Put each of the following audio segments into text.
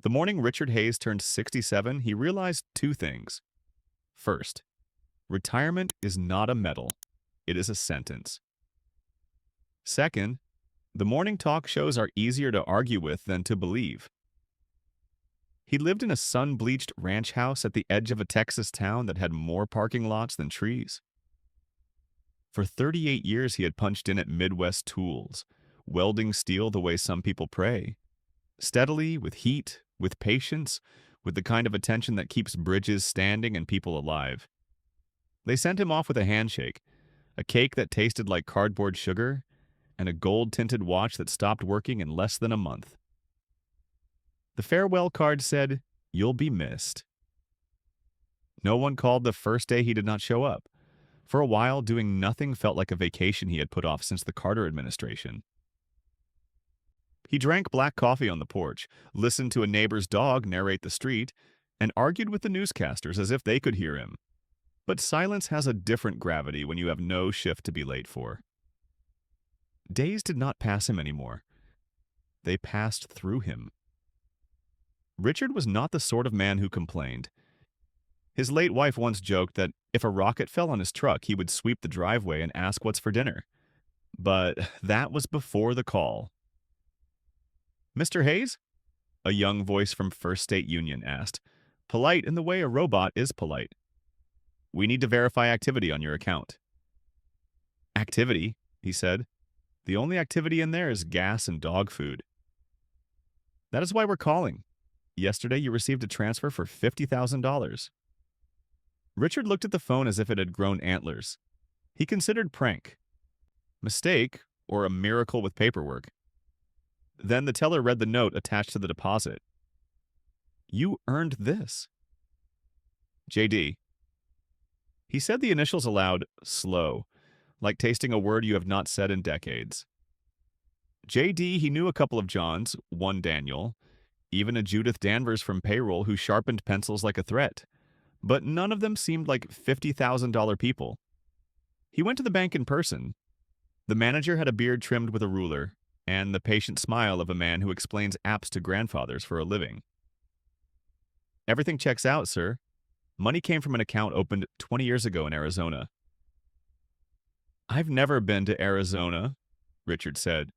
The morning Richard Hayes turned 67, he realized two things. First, retirement is not a medal, it is a sentence. Second, the morning talk shows are easier to argue with than to believe. He lived in a sun-bleached ranch house at the edge of a Texas town that had more parking lots than trees. For 38 years, he had punched in at Midwest Tools, welding steel the way some people pray. Steadily, with heat, with patience, with the kind of attention that keeps bridges standing and people alive. They sent him off with a handshake, a cake that tasted like cardboard sugar, and a gold-tinted watch that stopped working in less than a month. The farewell card said, "You'll be missed." No one called the first day he did not show up. For a while, doing nothing felt like a vacation he had put off since the Carter administration. He drank black coffee on the porch, listened to a neighbor's dog narrate the street, and argued with the newscasters as if they could hear him. But silence has a different gravity when you have no shift to be late for. Days did not pass him anymore. They passed through him. Richard was not the sort of man who complained. His late wife once joked that if a rocket fell on his truck, he would sweep the driveway and ask what's for dinner. But that was before the call. "Mr. Hayes?" a young voice from First State Union asked, polite in the way a robot is polite. "We need to verify activity on your account." "Activity?" he said. "The only activity in there is gas and dog food." "That is why we're calling. Yesterday you received a transfer for $50,000. Richard looked at the phone as if it had grown antlers. He considered prank, mistake, or a miracle with paperwork. Then the teller read the note attached to the deposit. "You earned this." "JD." He said the initials aloud, slow, like tasting a word you have not said in decades. JD, he knew a couple of Johns, one Daniel, even a Judith Danvers from payroll who sharpened pencils like a threat. But none of them seemed like $50,000 people. He went to the bank in person. The manager had a beard trimmed with a ruler, and the patient smile of a man who explains apps to grandfathers for a living. "Everything checks out, sir. Money came from an account opened 20 years ago in Arizona." "I've never been to Arizona," Richard said.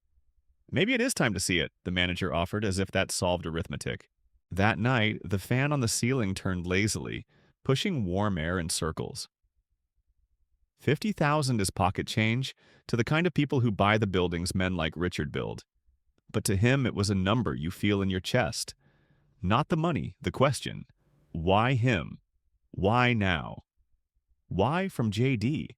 "Maybe it is time to see it," the manager offered, as if that solved arithmetic. That night, the fan on the ceiling turned lazily, pushing warm air in circles. 50,000 is pocket change to the kind of people who buy the buildings men like Richard build. But to him, it was a number you feel in your chest. Not the money, the question. Why him? Why now? Why from JD?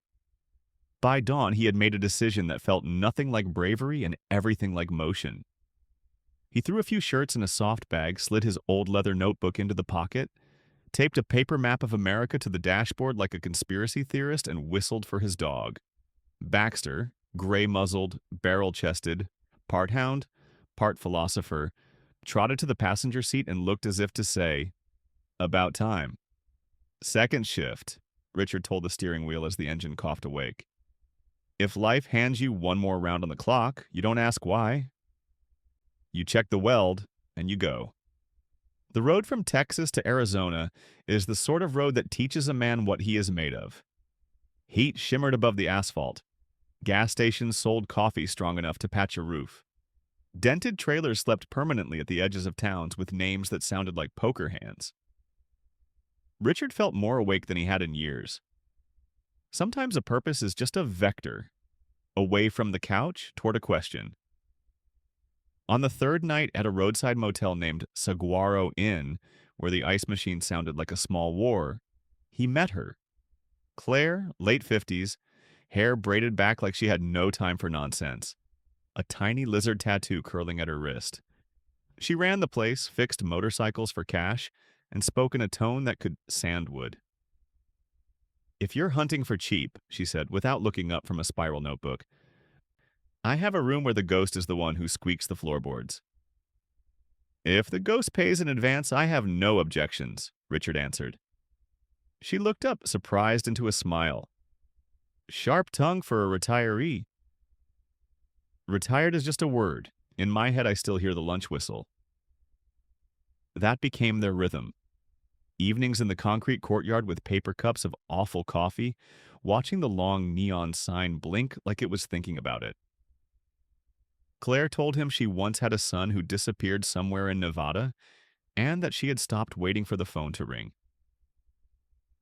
By dawn, he had made a decision that felt nothing like bravery and everything like motion. He threw a few shirts in a soft bag, slid his old leather notebook into the pocket, taped a paper map of America to the dashboard like a conspiracy theorist, and whistled for his dog. Baxter, gray-muzzled, barrel-chested, part hound, part philosopher, trotted to the passenger seat and looked as if to say, "About time." "Second shift," Richard told the steering wheel as the engine coughed awake. "If life hands you one more round on the clock, you don't ask why. You check the weld, and you go." The road from Texas to Arizona is the sort of road that teaches a man what he is made of. Heat shimmered above the asphalt. Gas stations sold coffee strong enough to patch a roof. Dented trailers slept permanently at the edges of towns with names that sounded like poker hands. Richard felt more awake than he had in years. Sometimes a purpose is just a vector, away from the couch toward a question. On the third night at a roadside motel named Saguaro Inn, where the ice machine sounded like a small war, he met her. Claire, late 50s, hair braided back like she had no time for nonsense, a tiny lizard tattoo curling at her wrist. She ran the place, fixed motorcycles for cash, and spoke in a tone that could sand wood. "If you're hunting for cheap," she said, without looking up from a spiral notebook, "I have a room where the ghost is the one who squeaks the floorboards." "If the ghost pays in advance, I have no objections," Richard answered. She looked up, surprised into a smile. "Sharp tongue for a retiree." "Retired is just a word. In my head, I still hear the lunch whistle." That became their rhythm. Evenings in the concrete courtyard with paper cups of awful coffee, watching the long neon sign blink like it was thinking about it. Claire told him she once had a son who disappeared somewhere in Nevada and that she had stopped waiting for the phone to ring.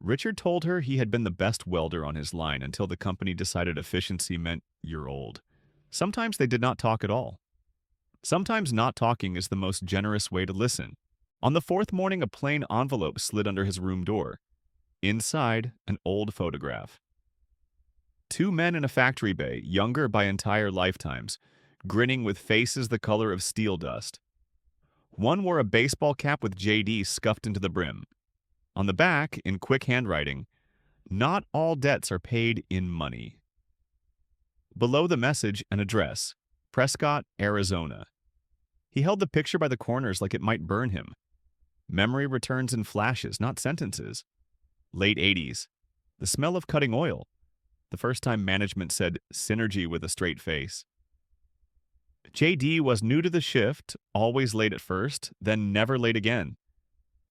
Richard told her he had been the best welder on his line until the company decided efficiency meant you're old. Sometimes they did not talk at all. Sometimes not talking is the most generous way to listen. On the fourth morning, a plain envelope slid under his room door. Inside, an old photograph. Two men in a factory bay, younger by entire lifetimes, grinning with faces the color of steel dust. One wore a baseball cap with JD scuffed into the brim. On the back, in quick handwriting, "Not all debts are paid in money." Below the message, an address, Prescott, Arizona. He held the picture by the corners like it might burn him. Memory returns in flashes, not sentences. Late 80s. The smell of cutting oil. The first time management said synergy with a straight face. JD was new to the shift, always late at first, then never late again.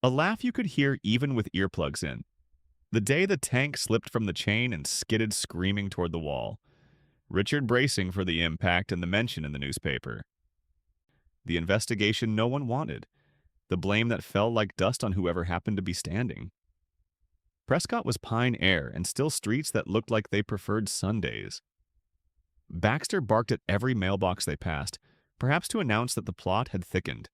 A laugh you could hear even with earplugs in. The day the tank slipped from the chain and skidded screaming toward the wall. Richard bracing for the impact and the mention in the newspaper. The investigation no one wanted. The blame that fell like dust on whoever happened to be standing. Prescott was Pine Air and still streets that looked like they preferred Sundays. Baxter barked at every mailbox they passed, perhaps to announce that the plot had thickened.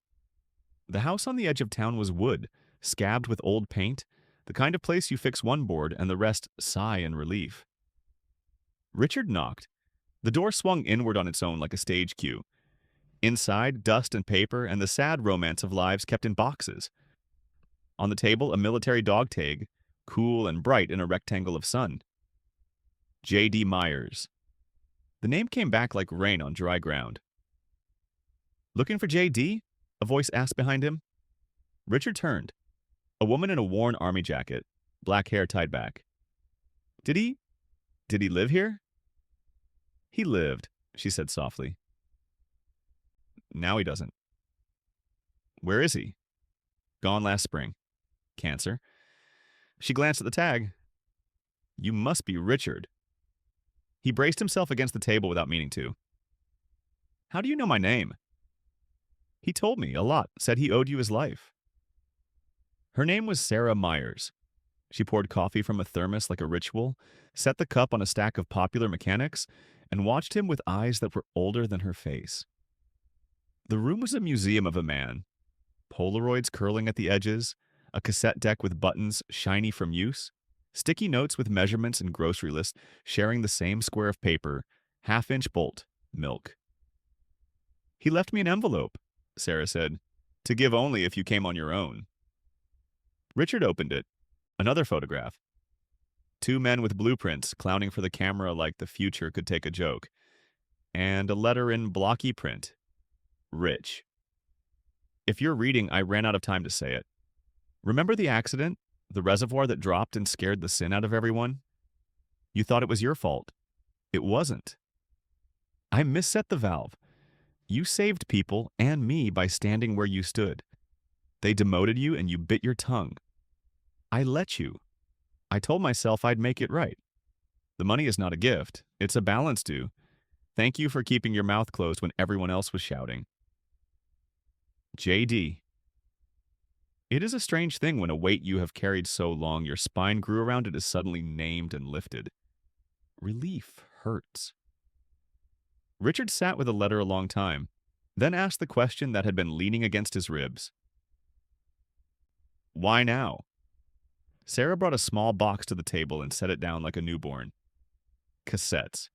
The house on the edge of town was wood, scabbed with old paint, the kind of place you fix one board and the rest sigh in relief. Richard knocked. The door swung inward on its own like a stage cue. Inside, dust and paper and the sad romance of lives kept in boxes. On the table, a military dog tag, cool and bright in a rectangle of sun. J.D. Myers. The name came back like rain on dry ground. "Looking for J.D.?" a voice asked behind him. Richard turned. A woman in a worn army jacket, black hair tied back. Did he live here?" "He lived," she said softly. "Now he doesn't." "Where is he?" "Gone last spring. Cancer." She glanced at the tag. "You must be Richard." He braced himself against the table without meaning to. "How do you know my name?" "He told me a lot, said he owed you his life." Her name was Sarah Myers. She poured coffee from a thermos like a ritual, set the cup on a stack of Popular Mechanics, and watched him with eyes that were older than her face. The room was a museum of a man. Polaroids curling at the edges, a cassette deck with buttons shiny from use, sticky notes with measurements and grocery lists sharing the same square of paper, half-inch bolt, milk. "He left me an envelope," Sarah said, "to give only if you came on your own." Richard opened it. Another photograph. Two men with blueprints clowning for the camera like the future could take a joke. And a letter in blocky print. Rich. If you're reading, I ran out of time to say it. Remember the accident? The reservoir that dropped and scared the sin out of everyone? You thought it was your fault. It wasn't. I misset the valve. You saved people and me by standing where you stood. They demoted you and you bit your tongue. I let you. I told myself I'd make it right. The money is not a gift. It's a balance due. Thank you for keeping your mouth closed when everyone else was shouting. J.D. It is a strange thing when a weight you have carried so long your spine grew around it is suddenly named and lifted. Relief hurts. Richard sat with the letter a long time, then asked the question that had been leaning against his ribs. Why now? Sarah brought a small box to the table and set it down like a newborn. Cassettes,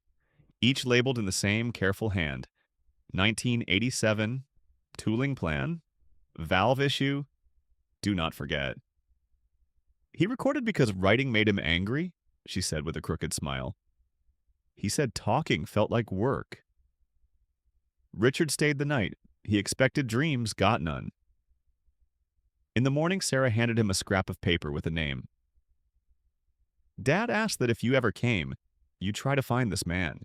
each labeled in the same careful hand. 1987, tooling plan, valve issue, do not forget. He recorded because writing made him angry, she said with a crooked smile. He said talking felt like work. Richard stayed the night. He expected dreams, got none. In the morning, Sarah handed him a scrap of paper with a name. Dad asked that if you ever came, you try to find this man.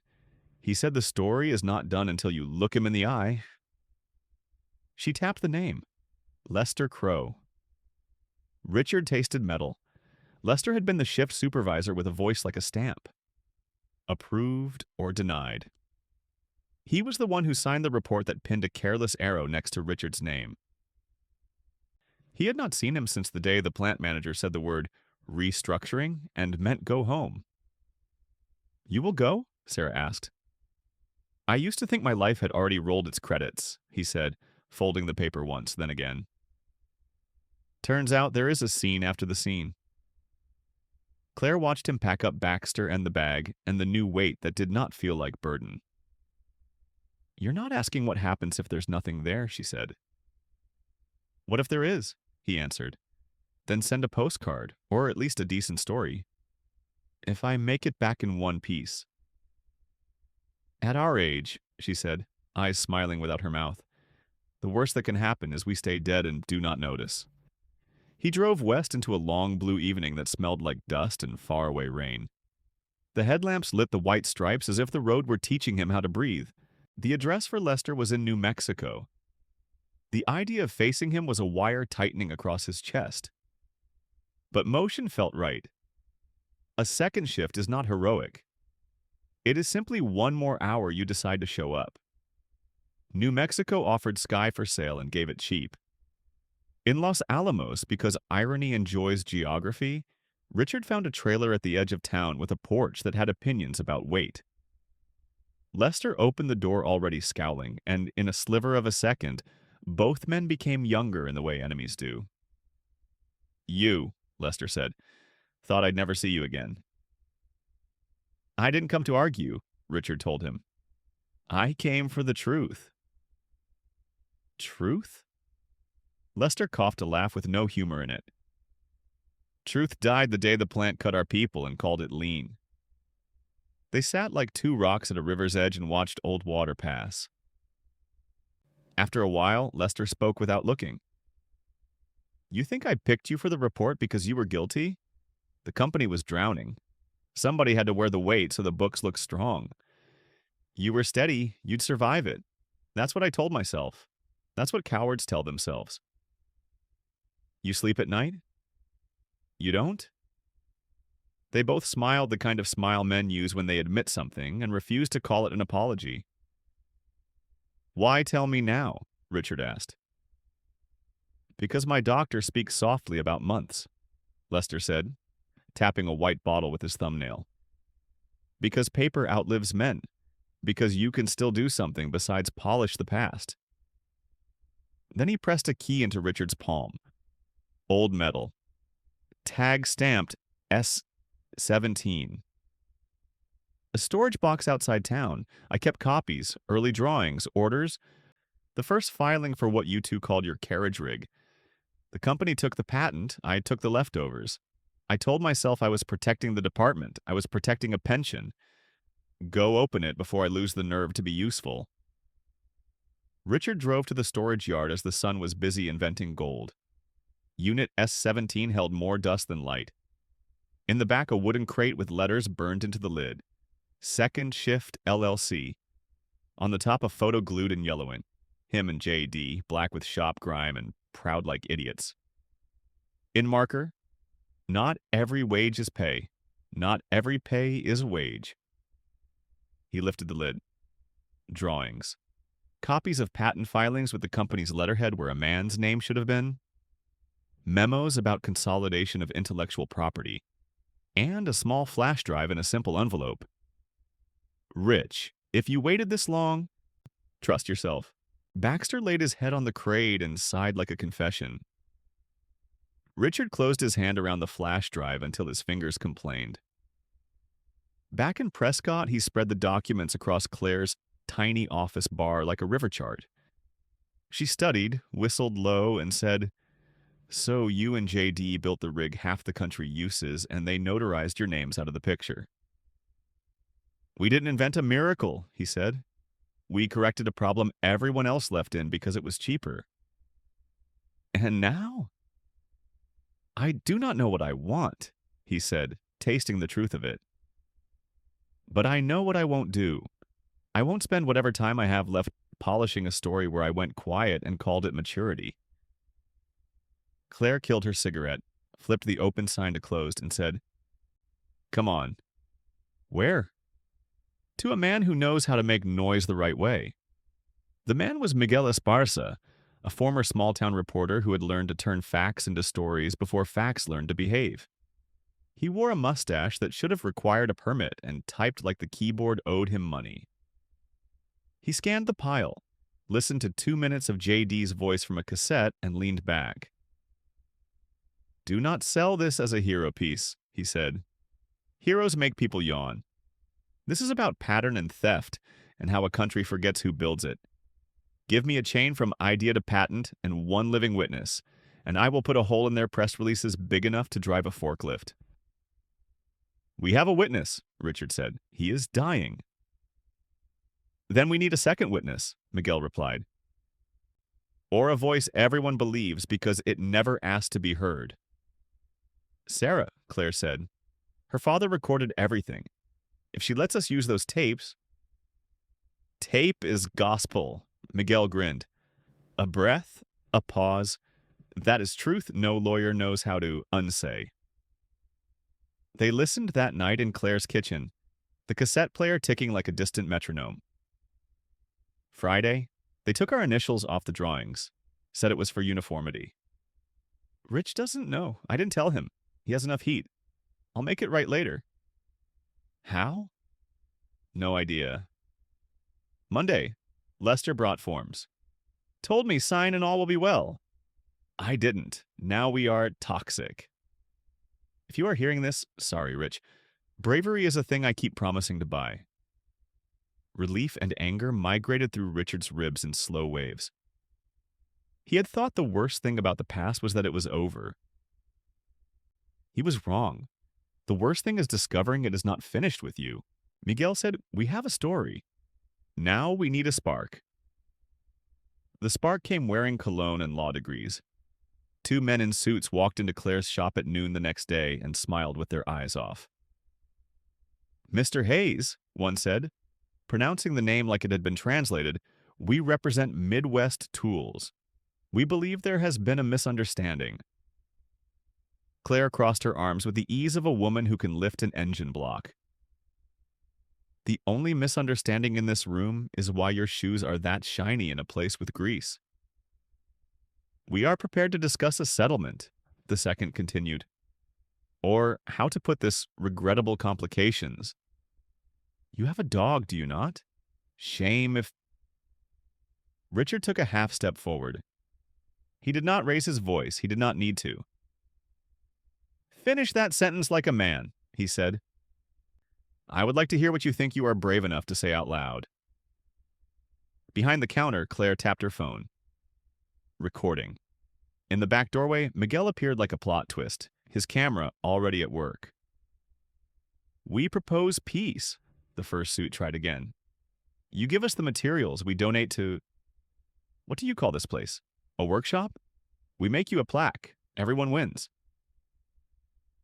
He said the story is not done until you look him in the eye. She tapped the name. Lester Crow. Richard tasted metal. Lester had been the shift supervisor with a voice like a stamp. Approved or denied. He was the one who signed the report that pinned a careless arrow next to Richard's name. He had not seen him since the day the plant manager said the word restructuring and meant go home. "You will go?" Sarah asked. "I used to think my life had already rolled its credits," he said, folding the paper once, then again. "Turns out there is a scene after the scene." Claire watched him pack up Baxter and the bag and the new weight that did not feel like burden. "You're not asking what happens if there's nothing there," she said. "What if there is?" he answered. "Then send a postcard, or at least a decent story. If I make it back in one piece." "At our age," she said, eyes smiling without her mouth, "the worst that can happen is we stay dead and do not notice." He drove west into a long blue evening that smelled like dust and faraway rain. The headlamps lit the white stripes as if the road were teaching him how to breathe. The address for Lester was in New Mexico. The idea of facing him was a wire tightening across his chest. But motion felt right. A second shift is not heroic. It is simply one more hour you decide to show up. New Mexico offered sky for sale and gave it cheap. In Los Alamos, because irony enjoys geography, Richard found a trailer at the edge of town with a porch that had opinions about weight. Lester opened the door already scowling, and in a sliver of a second, both men became younger in the way enemies do. "You," Lester said, "thought I'd never see you again." "I didn't come to argue," Richard told him. "I came for the truth." "Truth?" Lester coughed a laugh with no humor in it. "Truth died the day the plant cut our people and called it lean." They sat like two rocks at a river's edge and watched old water pass. After a while, Lester spoke without looking. "You think I picked you for the report because you were guilty? The company was drowning. Somebody had to wear the weight so the books looked strong. You were steady, you'd survive it. That's what I told myself. That's what cowards tell themselves." "You sleep at night?" "You don't?" They both smiled the kind of smile men use when they admit something and refused to call it an apology. "Why tell me now?" Richard asked. "Because my doctor speaks softly about months," Lester said, tapping a white bottle with his thumbnail. "Because paper outlives men. Because you can still do something besides polish the past." Then he pressed a key into Richard's palm. Old metal. Tag stamped S17. "A storage box outside town. I kept copies, early drawings, orders. The first filing for what you two called your carriage rig. The company took the patent, I took the leftovers. I told myself I was protecting the department. I was protecting a pension. Go open it before I lose the nerve to be useful." Richard drove to the storage yard as the sun was busy inventing gold. Unit S17 held more dust than light. In the back, a wooden crate with letters burned into the lid. Second Shift LLC. On the top, a photo glued in yellowing. Him and J.D., black with shop grime and proud like idiots. In marker, "Not every wage is pay. Not every pay is a wage." He lifted the lid. Drawings. Copies of patent filings with the company's letterhead where a man's name should have been. Memos about consolidation of intellectual property. And a small flash drive in a simple envelope. "Rich, if you waited this long, trust yourself." Baxter laid his head on the crate and sighed like a confession. Richard closed his hand around the flash drive until his fingers complained. Back in Prescott, he spread the documents across Claire's tiny office bar like a river chart. She studied, whistled low, and said, "So you and J.D. built the rig half the country uses, and they notarized your names out of the picture." "We didn't invent a miracle," he said. "We corrected a problem everyone else left in because it was cheaper." "And now?" "I do not know what I want," he said, tasting the truth of it. "But I know what I won't do. I won't spend whatever time I have left polishing a story where I went quiet and called it maturity." Claire killed her cigarette, flipped the open sign to closed, and said, "Come on." "Where?" "To a man who knows how to make noise the right way." The man was Miguel Esparza, a former small-town reporter who had learned to turn facts into stories before facts learned to behave. He wore a mustache that should have required a permit and typed like the keyboard owed him money. He scanned the pile, listened to 2 minutes of JD's voice from a cassette, and leaned back. "Do not sell this as a hero piece," he said. "Heroes make people yawn. This is about pattern and theft and how a country forgets who builds it. Give me a chain from idea to patent and one living witness, and I will put a hole in their press releases big enough to drive a forklift." "We have a witness," Richard said. "He is dying." "Then we need a second witness," Miguel replied. "Or a voice everyone believes because it never asked to be heard." "Sarah," Claire said. "Her father recorded everything. If she lets us use those tapes—" "Tape is gospel," Miguel grinned. "A breath, a pause. That is truth no lawyer knows how to unsay." They listened that night in Claire's kitchen, the cassette player ticking like a distant metronome. Friday, they took our initials off the drawings, said it was for uniformity. "Rich doesn't know. I didn't tell him. He has enough heat. I'll make it right later." "How?" "No idea." Monday, Lester brought forms. "Told me sign and all will be well." "I didn't. Now we are toxic." If you are hearing this, sorry, Rich. Bravery is a thing I keep promising to buy. Relief and anger migrated through Richard's ribs in slow waves. He had thought the worst thing about the past was that it was over. He was wrong. The worst thing is discovering it is not finished with you. Miguel said, "We have a story. Now we need a spark." The spark came wearing cologne and law degrees. 2 men in suits walked into Claire's shop at noon the next day and smiled with their eyes off. "Mr. Hayes," one said, pronouncing the name like it had been translated, "we represent Midwest Tools. We believe there has been a misunderstanding." Claire crossed her arms with the ease of a woman who can lift an engine block. "The only misunderstanding in this room is why your shoes are that shiny in a place with grease." "We are prepared to discuss a settlement," the second continued. "Or how to put this regrettable complications. You have a dog, do you not? Shame if—" Richard took a half step forward. He did not raise his voice. He did not need to. "Finish that sentence like a man," he said. "I would like to hear what you think you are brave enough to say out loud." Behind the counter, Claire tapped her phone. Recording. In the back doorway, Miguel appeared like a plot twist, his camera already at work. "We propose peace," the fursuit tried again. "You give us the materials, we donate to— what do you call this place? A workshop? We make you a plaque. Everyone wins."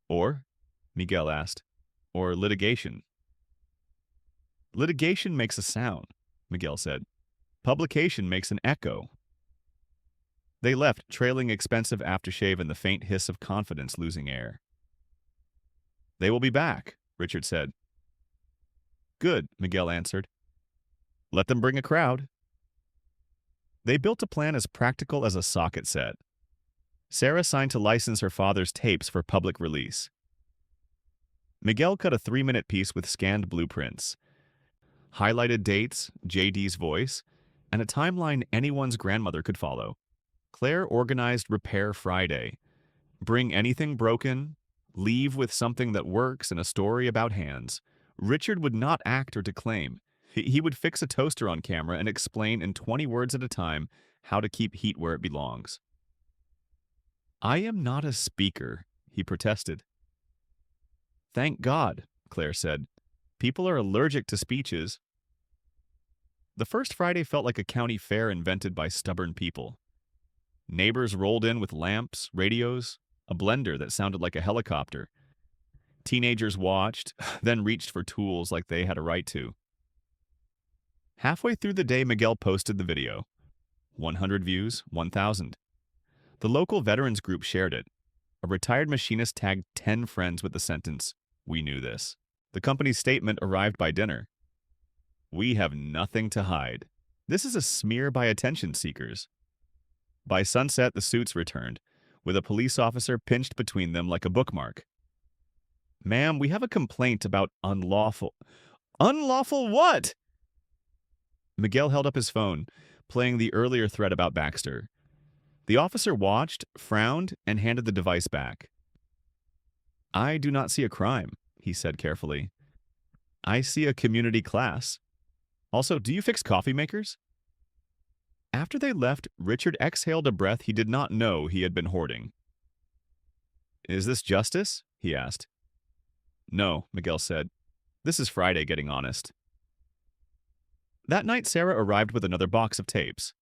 "Or?" Miguel asked. "Or litigation." "Litigation makes a sound," Miguel said. "Publication makes an echo." They left, trailing expensive aftershave and the faint hiss of confidence losing air. "They will be back," Richard said. "Good," Miguel answered. "Let them bring a crowd." They built a plan as practical as a socket set. Sarah signed to license her father's tapes for public release. Miguel cut a 3-minute piece with scanned blueprints, highlighted dates, JD's voice, and a timeline anyone's grandmother could follow. Claire organized Repair Friday. Bring anything broken, leave with something that works, and a story about hands. Richard would not act or declaim. He would fix a toaster on camera and explain in 20 words at a time how to keep heat where it belongs. "I am not a speaker," he protested. "Thank God," Claire said. "People are allergic to speeches." The first Friday felt like a county fair invented by stubborn people. Neighbors rolled in with lamps, radios, a blender that sounded like a helicopter. Teenagers watched, then reached for tools like they had a right to. Halfway through the day, Miguel posted the video. 100 views, 1,000. The local veterans group shared it. A retired machinist tagged 10 friends with the sentence, "We knew this." The company's statement arrived by dinner. "We have nothing to hide. This is a smear by attention seekers." By sunset, the suits returned, with a police officer pinched between them like a bookmark. "Ma'am, we have a complaint about unlawful—" "Unlawful what?" Miguel held up his phone, playing the earlier thread about Baxter. The officer watched, frowned, and handed the device back. "I do not see a crime," he said carefully. "I see a community class. Also, do you fix coffee makers?" After they left, Richard exhaled a breath he did not know he had been hoarding. "Is this justice?" he asked. "No," Miguel said. "This is Friday getting honest." That night, Sarah arrived with another box of tapes.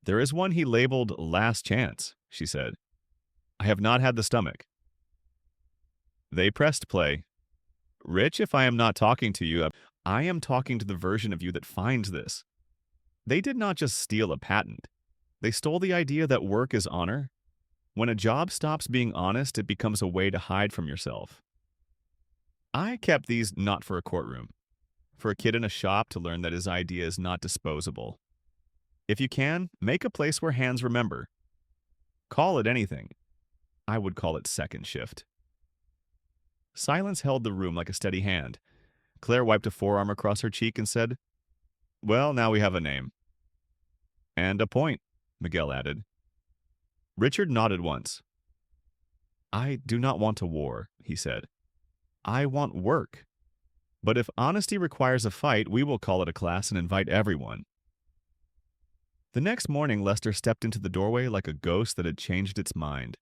"There is one he labeled Last Chance," she said. "I have not had the stomach." They pressed play. "Rich, if I am not talking to you, I am talking to the version of you that finds this." They did not just steal a patent. They stole the idea that work is honor. When a job stops being honest, it becomes a way to hide from yourself. I kept these not for a courtroom, for a kid in a shop to learn that his idea is not disposable. If you can, make a place where hands remember. Call it anything. I would call it second shift. Silence held the room like a steady hand. Claire wiped a forearm across her cheek and said, "Well, now we have a name." "And a point," Miguel added. Richard nodded once. "I do not want a war," he said. "I want work. But if honesty requires a fight, we will call it a class and invite everyone." The next morning, Lester stepped into the doorway like a ghost that had changed its mind.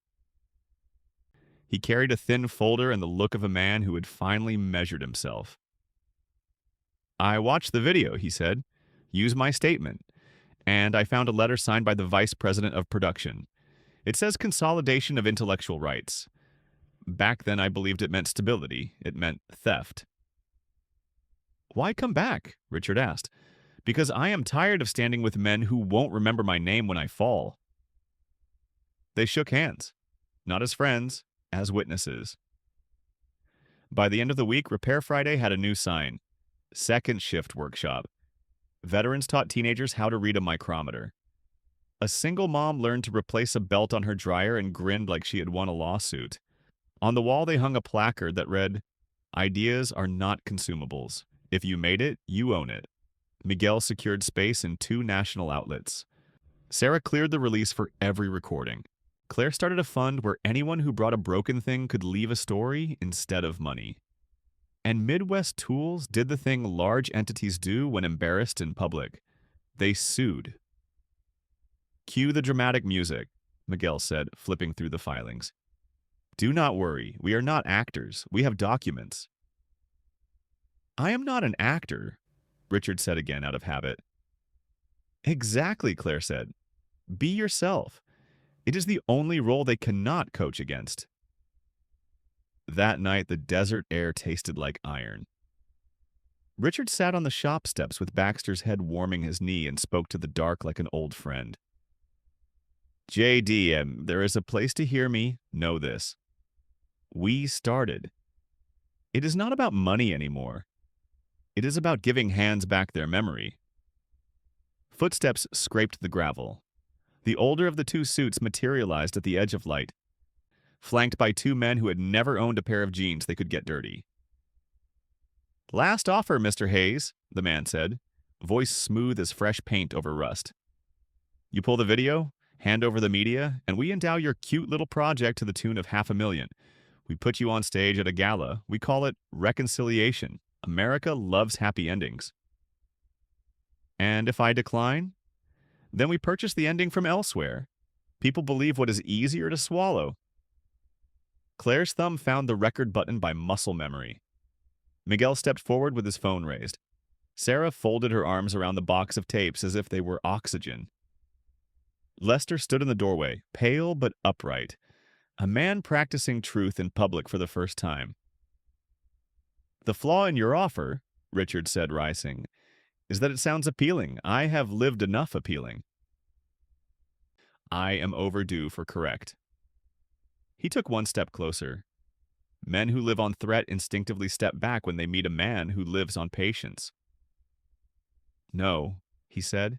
He carried a thin folder and the look of a man who had finally measured himself. "I watched the video," he said. "Use my statement. And I found a letter signed by the vice president of production. It says consolidation of intellectual rights. Back then, I believed it meant stability. It meant theft." "Why come back?" Richard asked. "Because I am tired of standing with men who won't remember my name when I fall." They shook hands, not as friends, as witnesses. By the end of the week, Repair Friday had a new sign: Second Shift Workshop. Veterans taught teenagers how to read a micrometer. A single mom learned to replace a belt on her dryer and grinned like she had won a lawsuit. On the wall, they hung a placard that read, "Ideas are not consumables. If you made it, you own it." Miguel secured space in 2 national outlets. Sarah cleared the release for every recording. Claire started a fund where anyone who brought a broken thing could leave a story instead of money. And Midwest Tools did the thing large entities do when embarrassed in public. They sued. "Cue the dramatic music," Miguel said, flipping through the filings. "Do not worry, we are not actors. We have documents." "I am not an actor," Richard said again out of habit. "Exactly," Claire said. "Be yourself. It is the only role they cannot coach against." That night, the desert air tasted like iron. Richard sat on the shop steps with Baxter's head warming his knee and spoke to the dark like an old friend. "JD, there is a place to hear me. Know this. We started. It is not about money anymore. It is about giving hands back their memory." Footsteps scraped the gravel. The older of the 2 suits materialized at the edge of light, flanked by 2 men who had never owned a pair of jeans they could get dirty. "Last offer, Mr. Hayes," the man said, voice smooth as fresh paint over rust. "You pull the video, hand over the media, and we endow your cute little project to the tune of $500,000. We put you on stage at a gala. We call it Reconciliation. America loves happy endings." "And if I decline? Then we purchase the ending from elsewhere. People believe what is easier to swallow." Claire's thumb found the record button by muscle memory. Miguel stepped forward with his phone raised. Sarah folded her arms around the box of tapes as if they were oxygen. Lester stood in the doorway, pale but upright, a man practicing truth in public for the first time. "The flaw in your offer," Richard said, rising, "is that it sounds appealing. I have lived enough appealing." I am overdue for correct. He took one step closer. Men who live on threat instinctively step back when they meet a man who lives on patience. No, he said.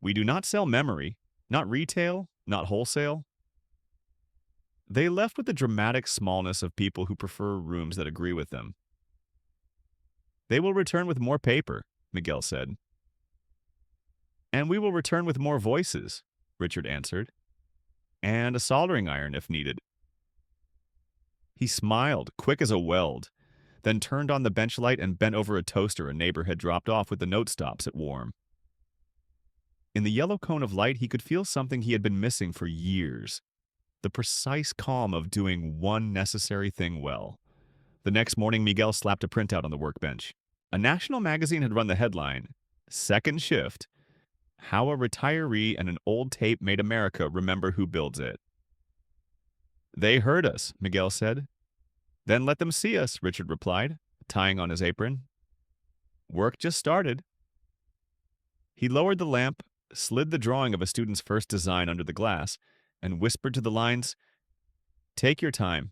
We do not sell memory, not retail, not wholesale. They left with the dramatic smallness of people who prefer rooms that agree with them. They will return with more paper, Miguel said. And we will return with more voices, Richard answered. And a soldering iron if needed. He smiled, quick as a weld, then turned on the bench light and bent over a toaster a neighbor had dropped off with the note stops at warm. In the yellow cone of light, he could feel something he had been missing for years. The precise calm of doing one necessary thing well. The next morning, Miguel slapped a printout on the workbench. A national magazine had run the headline, Second Shift, How a Retiree and an Old Tape Made America Remember Who Builds It. They heard us, Miguel said. Then let them see us, Richard replied, tying on his apron. Work just started. He lowered the lamp, slid the drawing of a student's first design under the glass, and whispered to the lines, Take your time.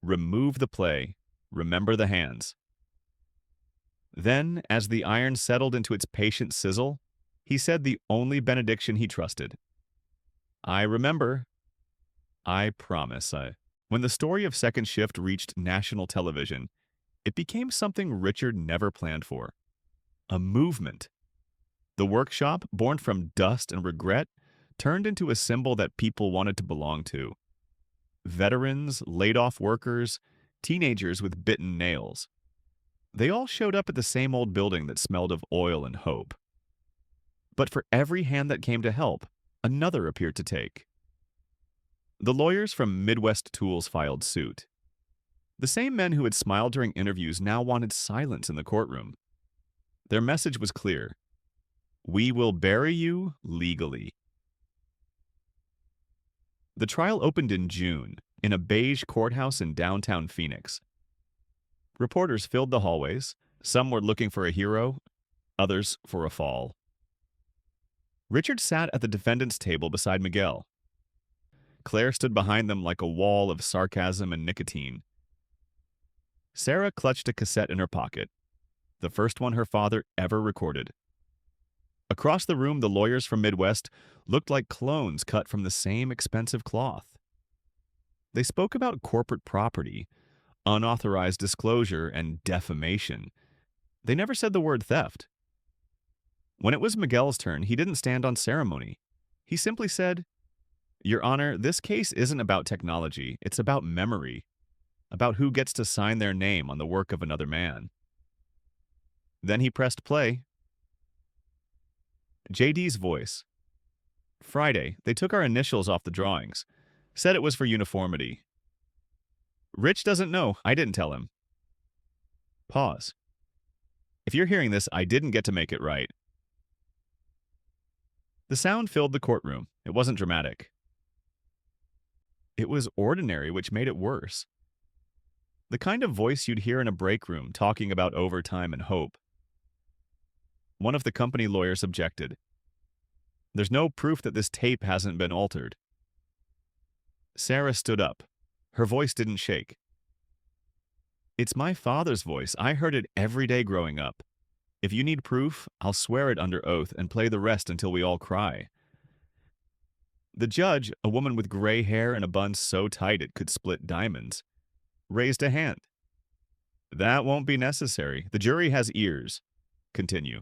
Remove the play. Remember the hands. Then, as the iron settled into its patient sizzle, he said the only benediction he trusted. I remember. I promise. When the story of Second Shift reached national television, it became something Richard never planned for. A movement. The workshop, born from dust and regret, turned into a symbol that people wanted to belong to. Veterans, laid-off workers, teenagers with bitten nails. They all showed up at the same old building that smelled of oil and hope. But for every hand that came to help, another appeared to take. The lawyers from Midwest Tools filed suit. The same men who had smiled during interviews now wanted silence in the courtroom. Their message was clear. We will bury you legally. The trial opened in June, in a beige courthouse in downtown Phoenix. Reporters filled the hallways. Some were looking for a hero, others for a fall. Richard sat at the defendant's table beside Miguel. Claire stood behind them like a wall of sarcasm and nicotine. Sarah clutched a cassette in her pocket, the first one her father ever recorded. Across the room, the lawyers from Midwest looked like clones cut from the same expensive cloth. They spoke about corporate property, unauthorized disclosure, and defamation. They never said the word theft. When it was Miguel's turn, he didn't stand on ceremony. He simply said, Your Honor, this case isn't about technology. It's about memory, about who gets to sign their name on the work of another man. Then he pressed play. JD's voice. Friday, they took our initials off the drawings. Said it was for uniformity. Rich doesn't know. I didn't tell him. Pause. If you're hearing this, I didn't get to make it right. The sound filled the courtroom. It wasn't dramatic. It was ordinary, which made it worse. The kind of voice you'd hear in a break room talking about overtime and hope. One of the company lawyers objected. There's no proof that this tape hasn't been altered. Sarah stood up. Her voice didn't shake. It's my father's voice. I heard it every day growing up. If you need proof, I'll swear it under oath and play the rest until we all cry. The judge, a woman with gray hair and a bun so tight it could split diamonds, raised a hand. That won't be necessary. The jury has ears. Continue.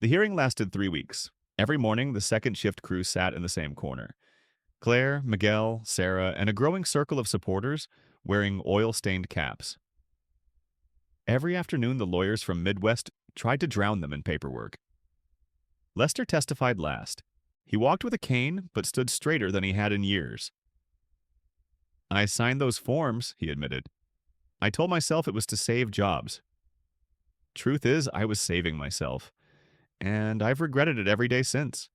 The hearing lasted 3 weeks. Every morning, the second shift crew sat in the same corner. Claire, Miguel, Sarah, and a growing circle of supporters wearing oil-stained caps. Every afternoon, the lawyers from Midwest tried to drown them in paperwork. Lester testified last. He walked with a cane, but stood straighter than he had in years. I signed those forms, he admitted. I told myself it was to save jobs. Truth is, I was saving myself, and I've regretted it every day since.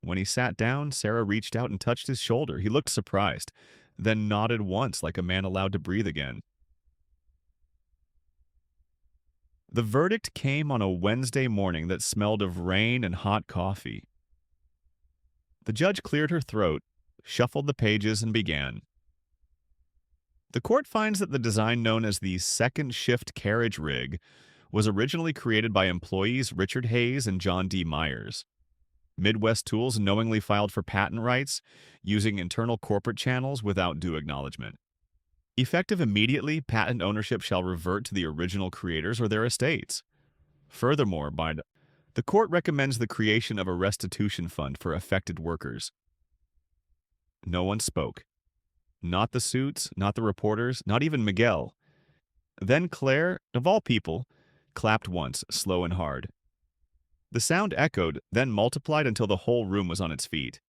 When he sat down, Sarah reached out and touched his shoulder. He looked surprised, then nodded once like a man allowed to breathe again. The verdict came on a Wednesday morning that smelled of rain and hot coffee. The judge cleared her throat, shuffled the pages, and began. The court finds that the design known as the second shift carriage rig was originally created by employees Richard Hayes and John D. Myers. Midwest Tools knowingly filed for patent rights using internal corporate channels without due acknowledgement. Effective immediately, patent ownership shall revert to the original creators or their estates. Furthermore, the court recommends the creation of a restitution fund for affected workers. No one spoke. Not the suits, not the reporters, not even Miguel. Then Claire, of all people, clapped once, slow and hard. The sound echoed, then multiplied until the whole room was on its feet.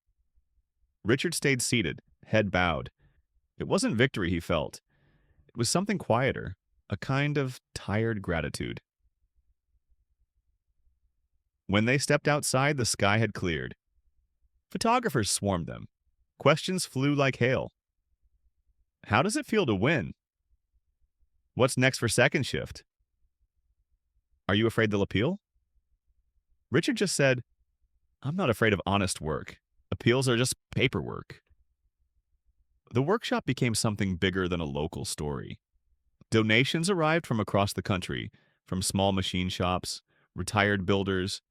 Richard stayed seated, head bowed. It wasn't victory he felt. It was something quieter, a kind of tired gratitude. When they stepped outside, the sky had cleared. Photographers swarmed them. Questions flew like hail. How does it feel to win? What's next for second shift? Are you afraid they'll appeal? Richard just said, I'm not afraid of honest work. Appeals are just paperwork. The workshop became something bigger than a local story. Donations arrived from across the country, from small machine shops, retired builders,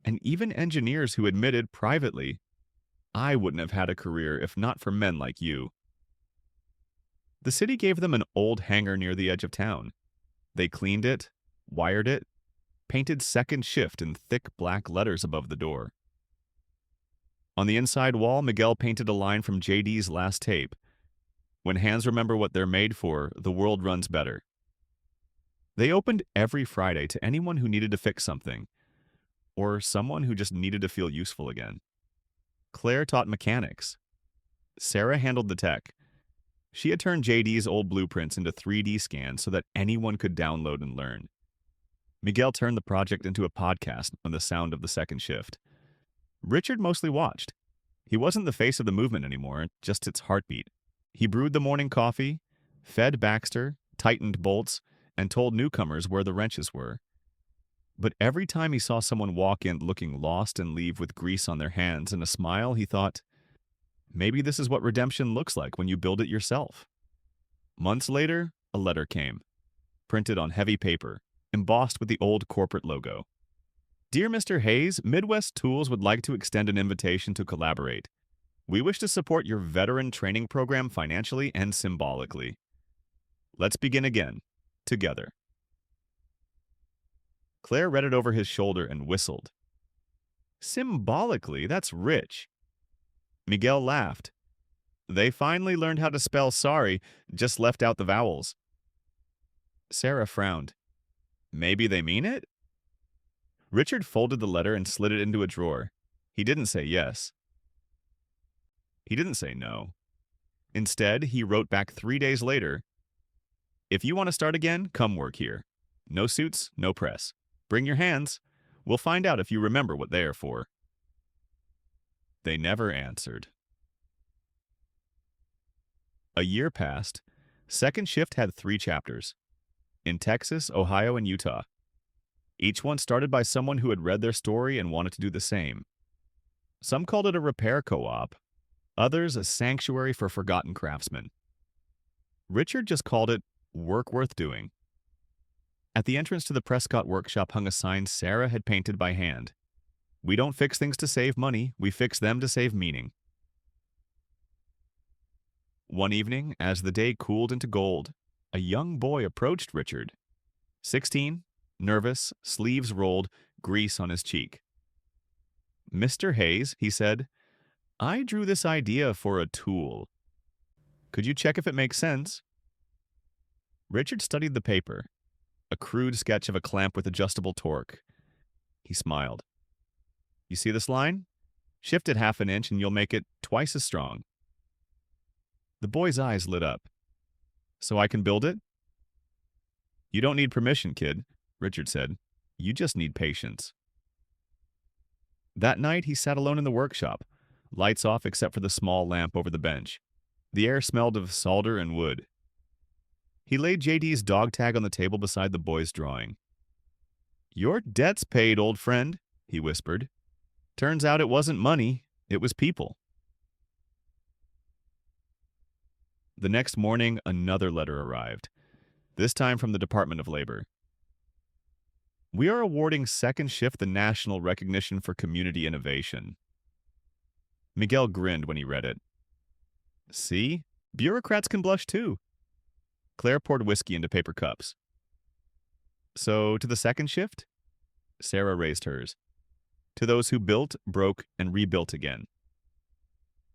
and even engineers who admitted privately, I wouldn't have had a career if not for men like you. The city gave them an old hangar near the edge of town. They cleaned it, wired it, painted second shift in thick black letters above the door. On the inside wall, Miguel painted a line from JD's last tape. When hands remember what they're made for, the world runs better. They opened every Friday to anyone who needed to fix something, or someone who just needed to feel useful again. Claire taught mechanics. Sarah handled the tech. She had turned JD's old blueprints into 3D scans so that anyone could download and learn. Miguel turned the project into a podcast on the sound of the second shift. Richard mostly watched. He wasn't the face of the movement anymore, just its heartbeat. He brewed the morning coffee, fed Baxter, tightened bolts, and told newcomers where the wrenches were. But every time he saw someone walk in looking lost and leave with grease on their hands and a smile, he thought, maybe this is what redemption looks like when you build it yourself. Months later, a letter came, printed on heavy paper, embossed with the old corporate logo. Dear Mr. Hayes, Midwest Tools would like to extend an invitation to collaborate. We wish to support your veteran training program financially and symbolically. Let's begin again, together. Claire read it over his shoulder and whistled. Symbolically, that's rich. Miguel laughed. They finally learned how to spell sorry, just left out the vowels. Sarah frowned. Maybe they mean it? Richard folded the letter and slid it into a drawer. He didn't say yes. He didn't say no. Instead, he wrote back 3 days later, if you want to start again, come work here. No suits, no press. Bring your hands. We'll find out if you remember what they are for. They never answered. A year passed. Second shift had 3 chapters. In Texas, Ohio, and Utah. Each one started by someone who had read their story and wanted to do the same. Some called it a repair co-op. Others a sanctuary for forgotten craftsmen. Richard just called it work worth doing. At the entrance to the Prescott workshop hung a sign Sarah had painted by hand. We don't fix things to save money, we fix them to save meaning. One evening, as the day cooled into gold, a young boy approached Richard. 16, nervous, sleeves rolled, grease on his cheek. Mr. Hayes, he said, I drew this idea for a tool. Could you check if it makes sense? Richard studied the paper, a crude sketch of a clamp with adjustable torque. He smiled. You see this line? Shift it half an inch and you'll make it twice as strong. The boy's eyes lit up. So I can build it? You don't need permission, kid, Richard said. You just need patience. That night, he sat alone in the workshop, lights off except for the small lamp over the bench. The air smelled of solder and wood. He laid JD's dog tag on the table beside the boy's drawing. Your debt's paid, old friend, he whispered. Turns out it wasn't money, It was people. The next morning, another letter arrived, this time from the Department of Labor. We are awarding Second Shift the national recognition for community innovation. Miguel grinned when he read it. See? Bureaucrats can blush too. Claire poured whiskey into paper cups. So, to the second shift? Sarah raised hers. To those who built, broke, and rebuilt again.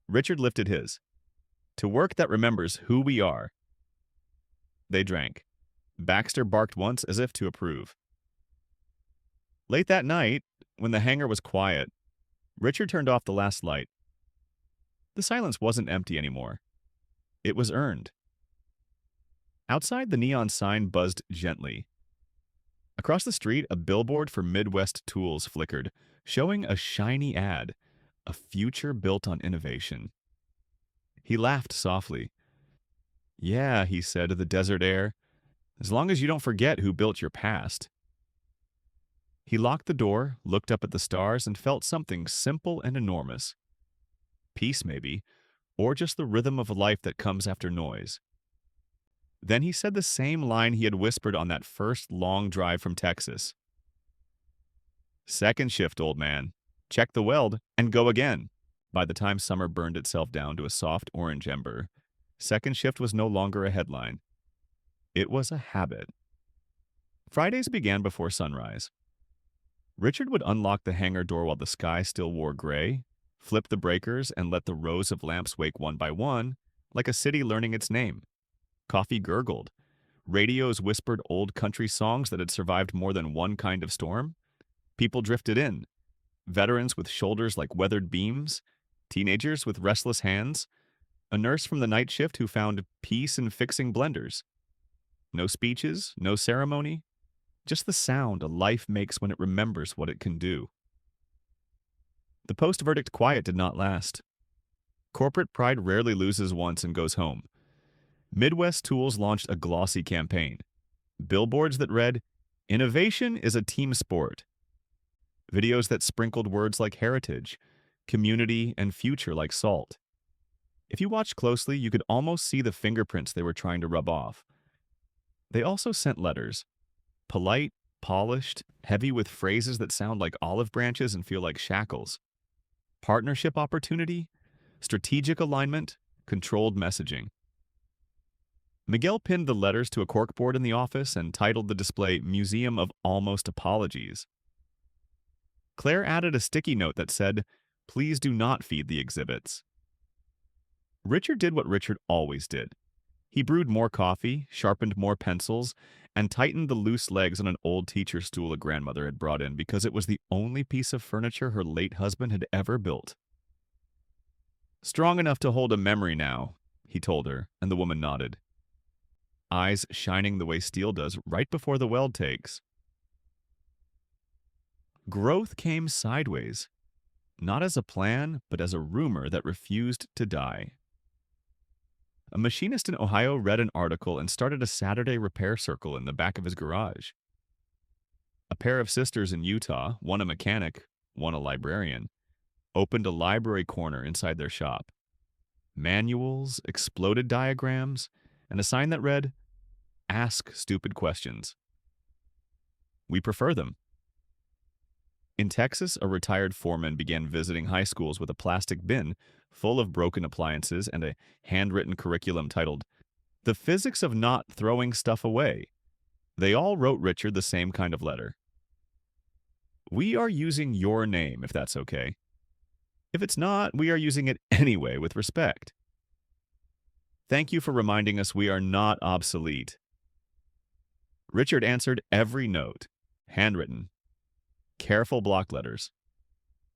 Richard lifted his. To work that remembers who we are. They drank. Baxter barked once as if to approve. Late that night, when the hangar was quiet, Richard turned off the last light. The silence wasn't empty anymore. It was earned. Outside, the neon sign buzzed gently. Across the street, a billboard for Midwest Tools flickered, showing a shiny ad, a future built on innovation. He laughed softly. Yeah, he said to the desert air, as long as you don't forget who built your past. He locked the door, looked up at the stars, and felt something simple and enormous. Peace, maybe, or just the rhythm of life that comes after noise. Then he said the same line he had whispered on that first long drive from Texas. Second shift, old man. Check the weld and go again. By the time summer burned itself down to a soft orange ember, second shift was no longer a headline. It was a habit. Fridays began before sunrise. Richard would unlock the hangar door while the sky still wore gray, flip the breakers, and let the rows of lamps wake one by one, like a city learning its name. Coffee gurgled. Radios whispered old country songs that had survived more than one kind of storm. People drifted in. Veterans with shoulders like weathered beams, teenagers with restless hands, a nurse from the night shift who found peace in fixing blenders. No speeches, no ceremony, just the sound a life makes when it remembers what it can do. The post-verdict quiet did not last. Corporate pride rarely loses once and goes home. Midwest Tools launched a glossy campaign. Billboards that read, "Innovation is a team sport." Videos that sprinkled words like heritage, community, and future like salt. If you watched closely, you could almost see the fingerprints they were trying to rub off. They also sent letters. Polite, polished, heavy with phrases that sound like olive branches and feel like shackles. Partnership opportunity, strategic alignment, controlled messaging. Miguel pinned the letters to a corkboard in the office and titled the display Museum of Almost Apologies. Claire added a sticky note that said, "Please do not feed the exhibits." Richard did what Richard always did. He brewed more coffee, sharpened more pencils, and tightened the loose legs on an old teacher stool a grandmother had brought in because it was the only piece of furniture her late husband had ever built. "Strong enough to hold a memory now," he told her, and the woman nodded. Eyes shining the way steel does right before the weld takes. Growth came sideways, not as a plan, but as a rumor that refused to die. A machinist in Ohio read an article and started a Saturday repair circle in the back of his garage. A pair of sisters in Utah, one a mechanic, one a librarian, opened a library corner inside their shop. Manuals, exploded diagrams, and a sign that read, "Ask stupid questions." We prefer them. In Texas, a retired foreman began visiting high schools with a plastic bin full of broken appliances and a handwritten curriculum titled, "The Physics of Not Throwing Stuff Away." They all wrote Richard the same kind of letter. "We are using your name, if that's okay. If it's not, we are using it anyway with respect. Thank you for reminding us we are not obsolete." Richard answered every note, handwritten. Careful block letters.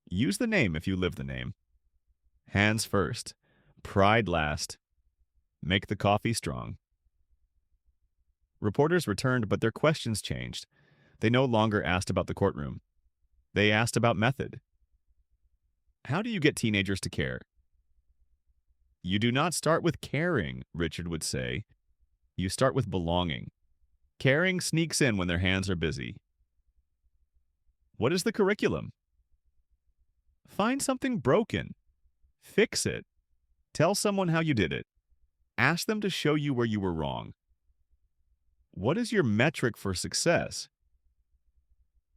Use the name if you live the name. Hands first. Pride last. Make the coffee strong. Reporters returned, but their questions changed. They no longer asked about the courtroom. They asked about method. How do you get teenagers to care? You do not start with caring, Richard would say. You start with belonging. Caring sneaks in when their hands are busy. What is the curriculum? Find something broken. Fix it. Tell someone how you did it. Ask them to show you where you were wrong. What is your metric for success?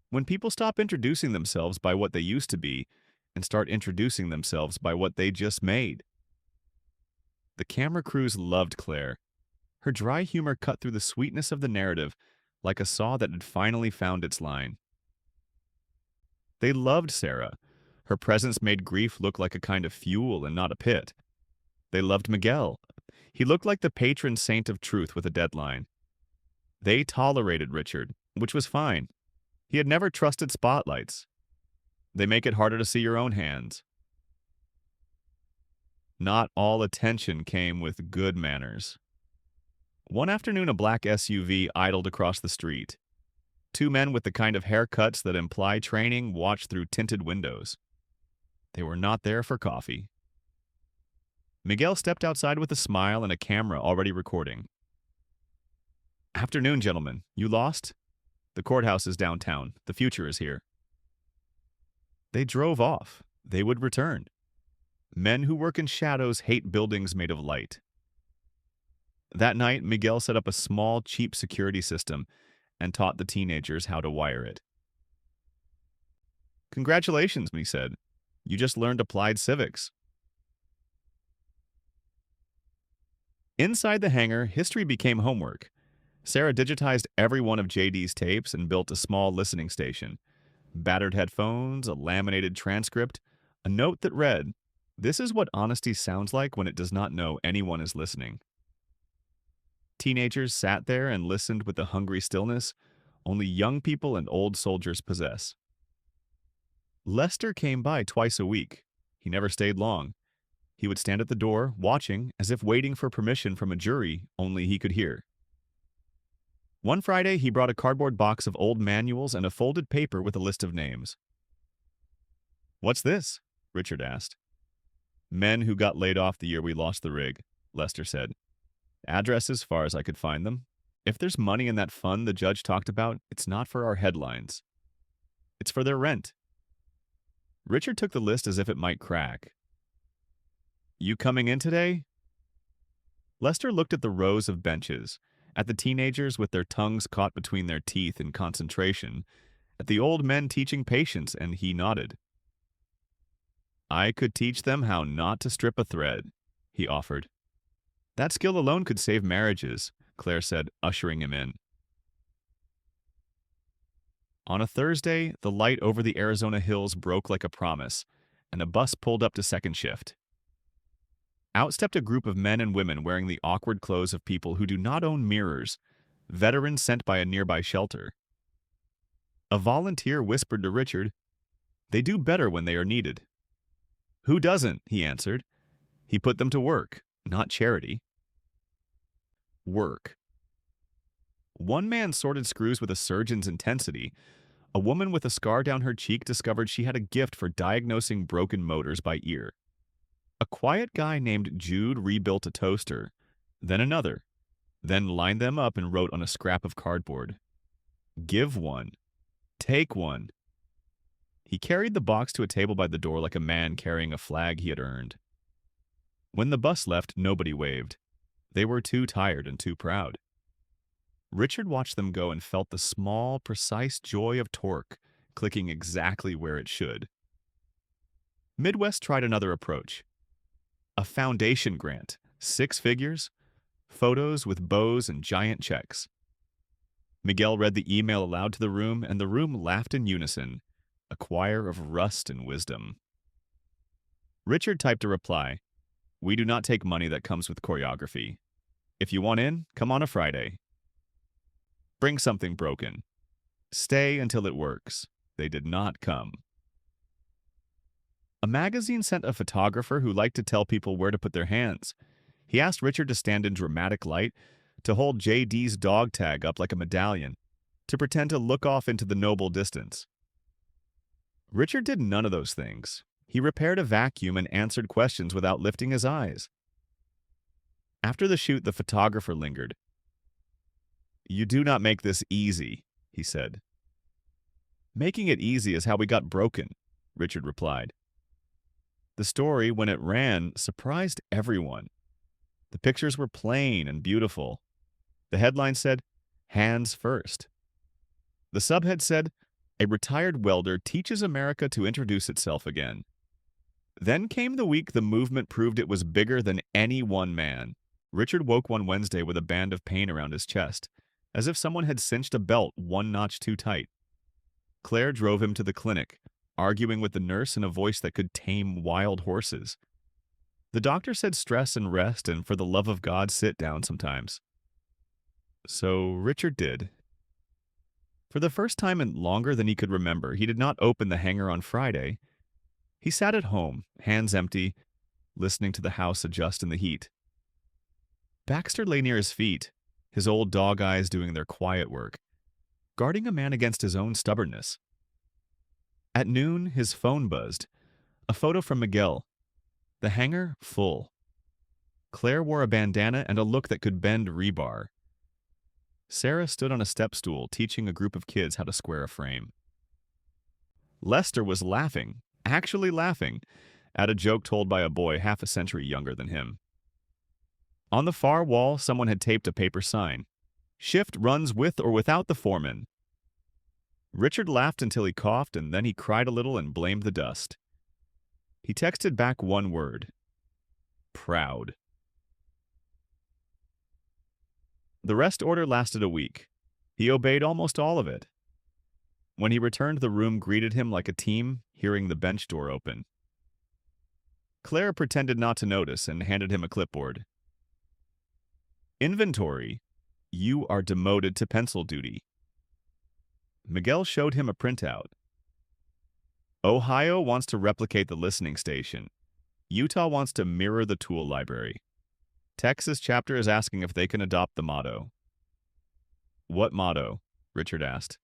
When people stop introducing themselves by what they used to be and start introducing themselves by what they just made. The camera crews loved Claire. Her dry humor cut through the sweetness of the narrative like a saw that had finally found its line. They loved Sarah. Her presence made grief look like a kind of fuel and not a pit. They loved Miguel. He looked like the patron saint of truth with a deadline. They tolerated Richard, which was fine. He had never trusted spotlights. They make it harder to see your own hands. Not all attention came with good manners. One afternoon, a black SUV idled across the street. Two men with the kind of haircuts that imply training watched through tinted windows. They were not there for coffee. Miguel stepped outside with a smile and a camera already recording. "Afternoon, gentlemen. You lost? The courthouse is downtown. The future is here." They drove off. They would return. Men who work in shadows hate buildings made of light. That night, Miguel set up a small, cheap security system and taught the teenagers how to wire it. "Congratulations," he said. "You just learned applied civics." Inside the hangar, history became homework. Sarah digitized every one of JD's tapes and built a small listening station. Battered headphones, a laminated transcript, a note that read, "This is what honesty sounds like when it does not know anyone is listening." Teenagers sat there and listened with the hungry stillness only young people and old soldiers possess. Lester came by twice a week. He never stayed long. He would stand at the door, watching, as if waiting for permission from a jury only he could hear. One Friday, he brought a cardboard box of old manuals and a folded paper with a list of names. "What's this?" Richard asked. "Men who got laid off the year we lost the rig," Lester said. "Addresses far as I could find them. If there's money in that fund the judge talked about, it's not for our headlines. It's for their rent." Richard took the list as if it might crack. "You coming in today?" Lester looked at the rows of benches, at the teenagers with their tongues caught between their teeth in concentration, at the old men teaching patience, and he nodded. "I could teach them how not to strip a thread," he offered. "That skill alone could save marriages," Claire said, ushering him in. On a Thursday, the light over the Arizona hills broke like a promise, and a bus pulled up to second shift. Out stepped a group of men and women wearing the awkward clothes of people who do not own mirrors, veterans sent by a nearby shelter. A volunteer whispered to Richard, "They do better when they are needed." "Who doesn't?" he answered. He put them to work, not charity. Work. One man sorted screws with a surgeon's intensity. A woman with a scar down her cheek discovered she had a gift for diagnosing broken motors by ear. A quiet guy named Jude rebuilt a toaster, then another, then lined them up and wrote on a scrap of cardboard, "Give one. Take one." He carried the box to a table by the door like a man carrying a flag he had earned. When the bus left, nobody waved. They were too tired and too proud. Richard watched them go and felt the small, precise joy of torque clicking exactly where it should. Midwest tried another approach. A foundation grant, 6 figures, photos with bows and giant checks. Miguel read the email aloud to the room, and the room laughed in unison, a choir of rust and wisdom. Richard typed a reply, "We do not take money that comes with choreography. If you want in, come on a Friday. Bring something broken. Stay until it works." They did not come. A magazine sent a photographer who liked to tell people where to put their hands. He asked Richard to stand in dramatic light, to hold JD's dog tag up like a medallion, to pretend to look off into the noble distance. Richard did none of those things. He repaired a vacuum and answered questions without lifting his eyes. After the shoot, the photographer lingered. "You do not make this easy," he said. "Making it easy is how we got broken," Richard replied. The story, when it ran, surprised everyone. The pictures were plain and beautiful. The headline said, "Hands First." The subhead said, "A retired welder teaches America to introduce itself again." Then came the week the movement proved it was bigger than any one man. Richard woke one Wednesday with a band of pain around his chest, as if someone had cinched a belt one notch too tight. Claire drove him to the clinic, arguing with the nurse in a voice that could tame wild horses. The doctor said stress and rest and for the love of God sit down sometimes. So Richard did. For the first time in longer than he could remember, he did not open the hangar on Friday. He sat at home, hands empty, listening to the house adjust in the heat. Baxter lay near his feet, his old dog eyes doing their quiet work, guarding a man against his own stubbornness. At noon, his phone buzzed. A photo from Miguel. The hangar full. Claire wore a bandana and a look that could bend rebar. Sarah stood on a step stool teaching a group of kids how to square a frame. Lester was laughing, actually laughing, at a joke told by a boy half a century younger than him. On the far wall, someone had taped a paper sign. "Shift runs with or without the foreman." Richard laughed until he coughed, and then he cried a little and blamed the dust. He texted back one word. Proud. The rest order lasted a week. He obeyed almost all of it. When he returned, the room greeted him like a team hearing the bench door open. Claire pretended not to notice and handed him a clipboard. Inventory. You are demoted to pencil duty. Miguel showed him a printout. Ohio wants to replicate the listening station. Utah wants to mirror the tool library. Texas chapter is asking if they can adopt the motto. What motto? Richard asked.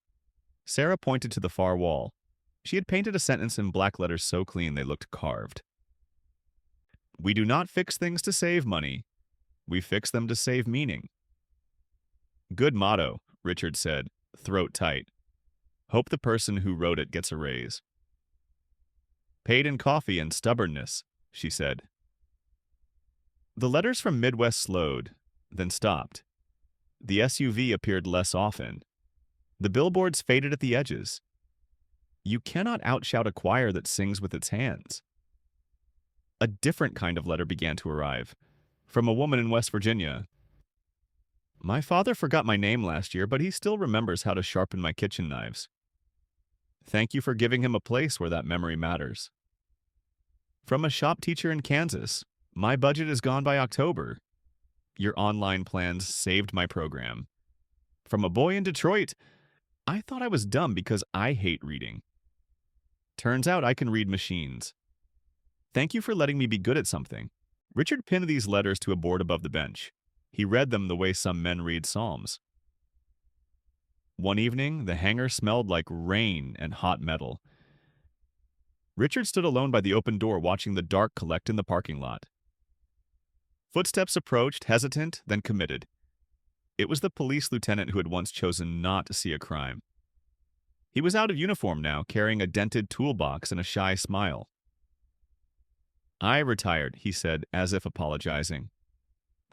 Sarah pointed to the far wall. She had painted a sentence in black letters so clean they looked carved. We do not fix things to save money. We fix them to save meaning. Good motto, Richard said, throat tight. Hope the person who wrote it gets a raise. Paid in coffee and stubbornness, she said. The letters from Midwest slowed, then stopped. The SUV appeared less often. The billboards faded at the edges. You cannot outshout a choir that sings with its hands. A different kind of letter began to arrive, from a woman in West Virginia. My father forgot my name last year, but he still remembers how to sharpen my kitchen knives. Thank you for giving him a place where that memory matters. From a shop teacher in Kansas. My budget is gone by October. Your online plans saved my program. From a boy in Detroit. I thought I was dumb because I hate reading. Turns out I can read machines. Thank you for letting me be good at something. Richard pinned these letters to a board above the bench. He read them the way some men read psalms. One evening, the hangar smelled like rain and hot metal. Richard stood alone by the open door watching the dark collect in the parking lot. Footsteps approached, hesitant, then committed. It was the police lieutenant who had once chosen not to see a crime. He was out of uniform now, carrying a dented toolbox and a shy smile. I retired, he said, as if apologizing.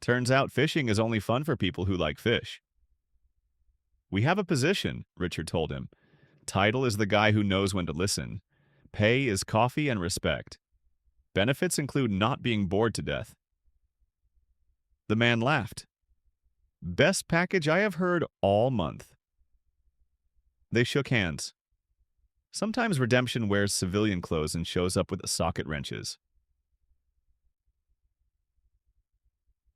Turns out fishing is only fun for people who like fish. We have a position, Richard told him. Title is the guy who knows when to listen. Pay is coffee and respect. Benefits include not being bored to death. The man laughed. Best package I have heard all month. They shook hands. Sometimes redemption wears civilian clothes and shows up with socket wrenches.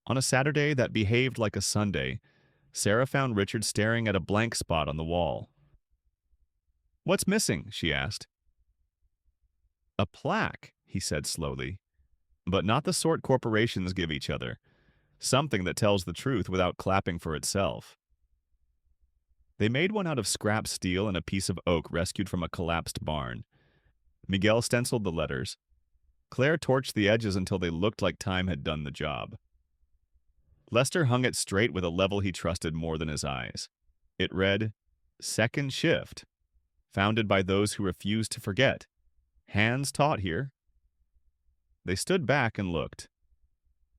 On a Saturday that behaved like a Sunday, Sarah found Richard staring at a blank spot on the wall. What's missing? She asked. A plaque, he said slowly, but not the sort corporations give each other. Something that tells the truth without clapping for itself. They made one out of scrap steel and a piece of oak rescued from a collapsed barn. Miguel stenciled the letters. Claire torched the edges until they looked like time had done the job. Lester hung it straight with a level he trusted more than his eyes. It read, Second Shift, founded by those who refuse to forget. Hands taught here. They stood back and looked.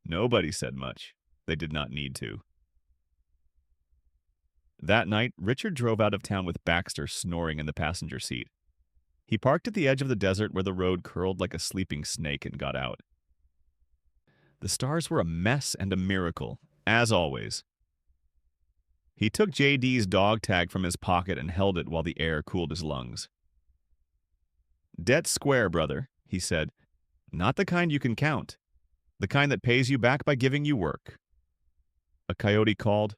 Nobody said much. They did not need to. That night, Richard drove out of town with Baxter snoring in the passenger seat. He parked at the edge of the desert where the road curled like a sleeping snake and got out. The stars were a mess and a miracle, as always. He took JD's dog tag from his pocket and held it while the air cooled his lungs. "Debt square, brother," he said. "Not the kind you can count. The kind that pays you back by giving you work." A coyote called.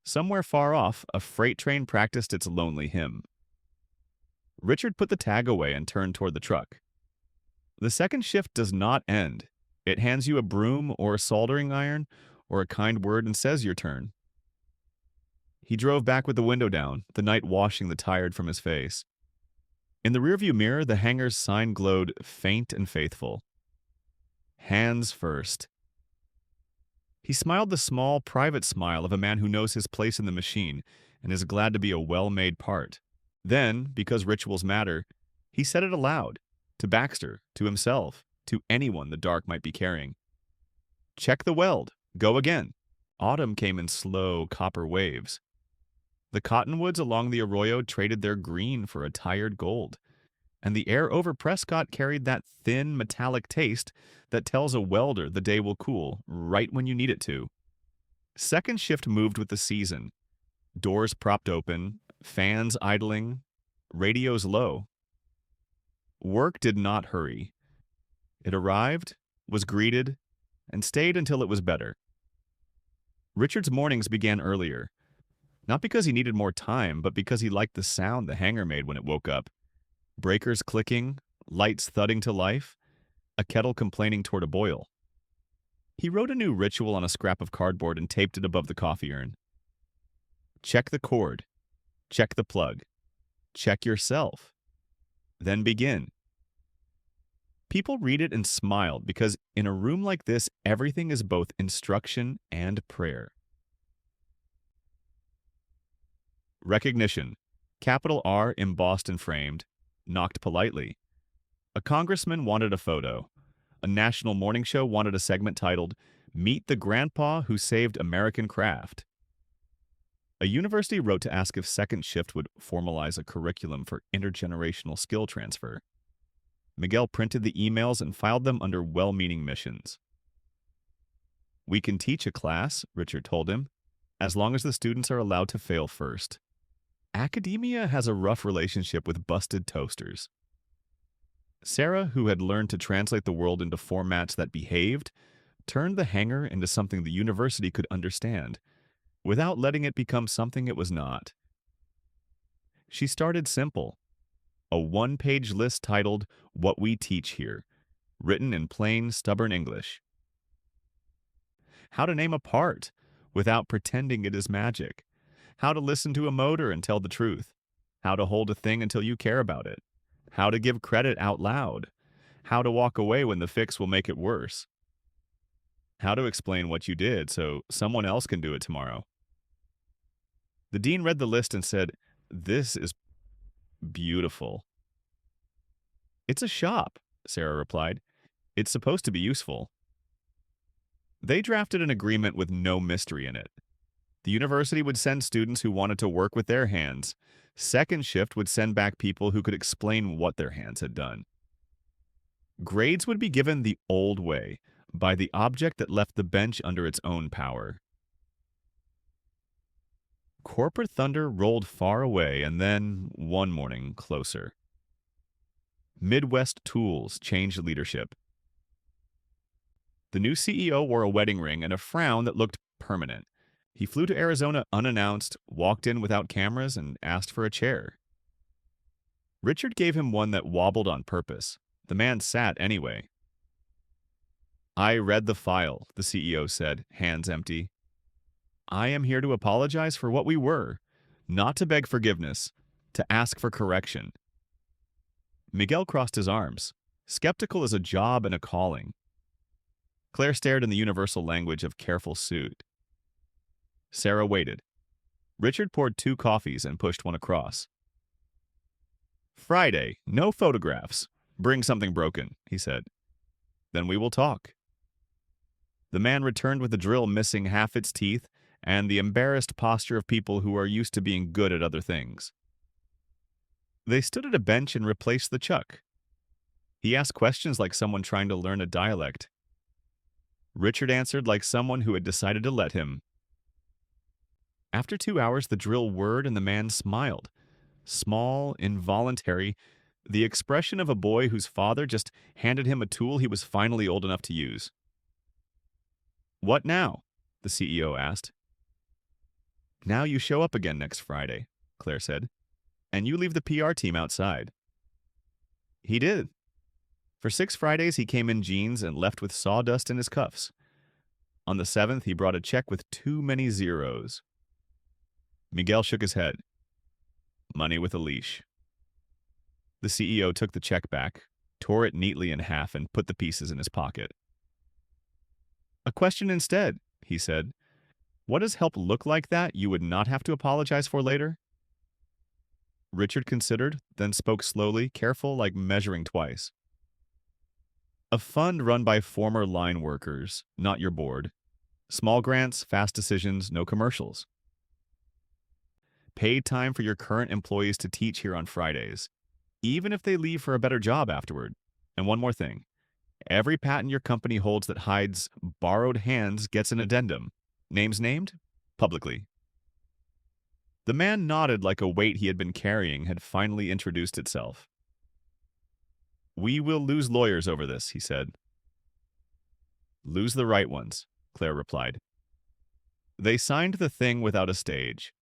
Somewhere far off, a freight train practiced its lonely hymn. Richard put the tag away and turned toward the truck. The second shift does not end. It hands you a broom or a soldering iron or a kind word and says your turn. He drove back with the window down, the night washing the tired from his face. In the rearview mirror, the hangar's sign glowed faint and faithful. Hands first. He smiled the small, private smile of a man who knows his place in the machine and is glad to be a well-made part. Then, because rituals matter, he said it aloud, to Baxter, to himself, to anyone the dark might be carrying. "Check the weld. Go again." Autumn came in slow, copper waves. The cottonwoods along the arroyo traded their green for a tired gold, and the air over Prescott carried that thin, metallic taste that tells a welder the day will cool right when you need it to. Second shift moved with the season. Doors propped open, fans idling, radios low. Work did not hurry. It arrived, was greeted, and stayed until it was better. Richard's mornings began earlier, not because he needed more time, but because he liked the sound the hangar made when it woke up. Breakers clicking, lights thudding to life, a kettle complaining toward a boil. He wrote a new ritual on a scrap of cardboard and taped it above the coffee urn. Check the cord. Check the plug. Check yourself. Then begin. People read it and smiled because in a room like this, everything is both instruction and prayer. Recognition. Capital R embossed and framed. Knocked politely. A congressman wanted a photo. A national morning show wanted a segment titled, "Meet the Grandpa Who Saved American Craft." A university wrote to ask if second shift would formalize a curriculum for intergenerational skill transfer. Miguel printed the emails and filed them under well-meaning missions. "We can teach a class," Richard told him, "as long as the students are allowed to fail first. Academia has a rough relationship with busted toasters." Sarah, who had learned to translate the world into formats that behaved, turned the hangar into something the university could understand, without letting it become something it was not. She started simple. A one-page list titled, "What We Teach Here," written in plain, stubborn English. How to name a part without pretending it is magic. How to listen to a motor and tell the truth. How to hold a thing until you care about it. How to give credit out loud. How to walk away when the fix will make it worse. How to explain what you did so someone else can do it tomorrow. The dean read the list and said, "This is beautiful." "It's a shop," Sarah replied. "It's supposed to be useful." They drafted an agreement with no mystery in it. The university would send students who wanted to work with their hands. Second shift would send back people who could explain what their hands had done. Grades would be given the old way, by the object that left the bench under its own power. Corporate thunder rolled far away and then, one morning, closer. Midwest Tools changed leadership. The new CEO wore a wedding ring and a frown that looked permanent. He flew to Arizona unannounced, walked in without cameras, and asked for a chair. Richard gave him one that wobbled on purpose. The man sat anyway. "I read the file," the CEO said, hands empty. "I am here to apologize for what we were, not to beg forgiveness, to ask for correction." Miguel crossed his arms. Skeptical is a job and a calling. Claire stared in the universal language of careful suit. Sarah waited. Richard poured 2 coffees and pushed one across. "Friday, no photographs. Bring something broken," he said. Then we will talk. The man returned with the drill missing half its teeth and the embarrassed posture of people who are used to being good at other things. They stood at a bench and replaced the chuck. He asked questions like someone trying to learn a dialect. Richard answered like someone who had decided to let him. After 2 hours, the drill whirred and the man smiled. Small, involuntary, the expression of a boy whose father just handed him a tool he was finally old enough to use. "What now?" the CEO asked. "Now you show up again next Friday," Claire said, "and you leave the PR team outside." He did. For 6 Fridays, he came in jeans and left with sawdust in his cuffs. On the 7th, he brought a check with too many zeros. Miguel shook his head. Money with a leash. The CEO took the check back, tore it neatly in half, and put the pieces in his pocket. "A question instead," he said. "What does help look like that you would not have to apologize for later?" Richard considered, then spoke slowly, careful like measuring twice. "A fund run by former line workers, not your board. Small grants, fast decisions, no commercials. Paid time for your current employees to teach here on Fridays, even if they leave for a better job afterward. And one more thing. Every patent your company holds that hides borrowed hands gets an addendum. Names named? Publicly." The man nodded like a weight he had been carrying had finally introduced itself. "We will lose lawyers over this," he said. "Lose the right ones," Claire replied. They signed the thing without a stage.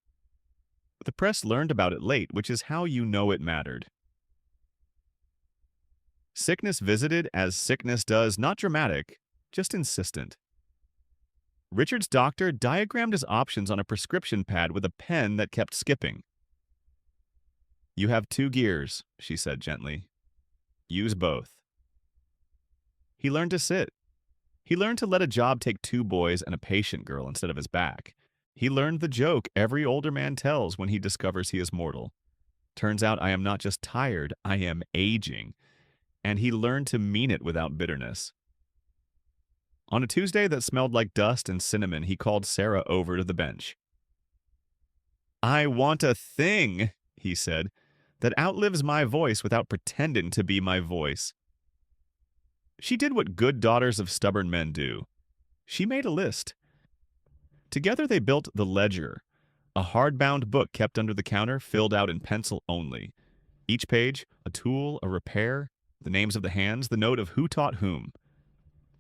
The press learned about it late, which is how you know it mattered. Sickness visited as sickness does, not dramatic, just insistent. Richard's doctor diagrammed his options on a prescription pad with a pen that kept skipping. "You have 2 gears," she said gently. "Use both." He learned to sit. He learned to let a job take 2 boys and a patient girl instead of his back. He learned the joke every older man tells when he discovers he is mortal. Turns out I am not just tired, I am aging. And he learned to mean it without bitterness. On a Tuesday that smelled like dust and cinnamon, he called Sarah over to the bench. "I want a thing," he said, "that outlives my voice without pretending to be my voice." She did what good daughters of stubborn men do. She made a list. Together they built the Ledger, a hardbound book kept under the counter, filled out in pencil only. Each page, a tool, a repair, the names of the hands, the note of who taught whom.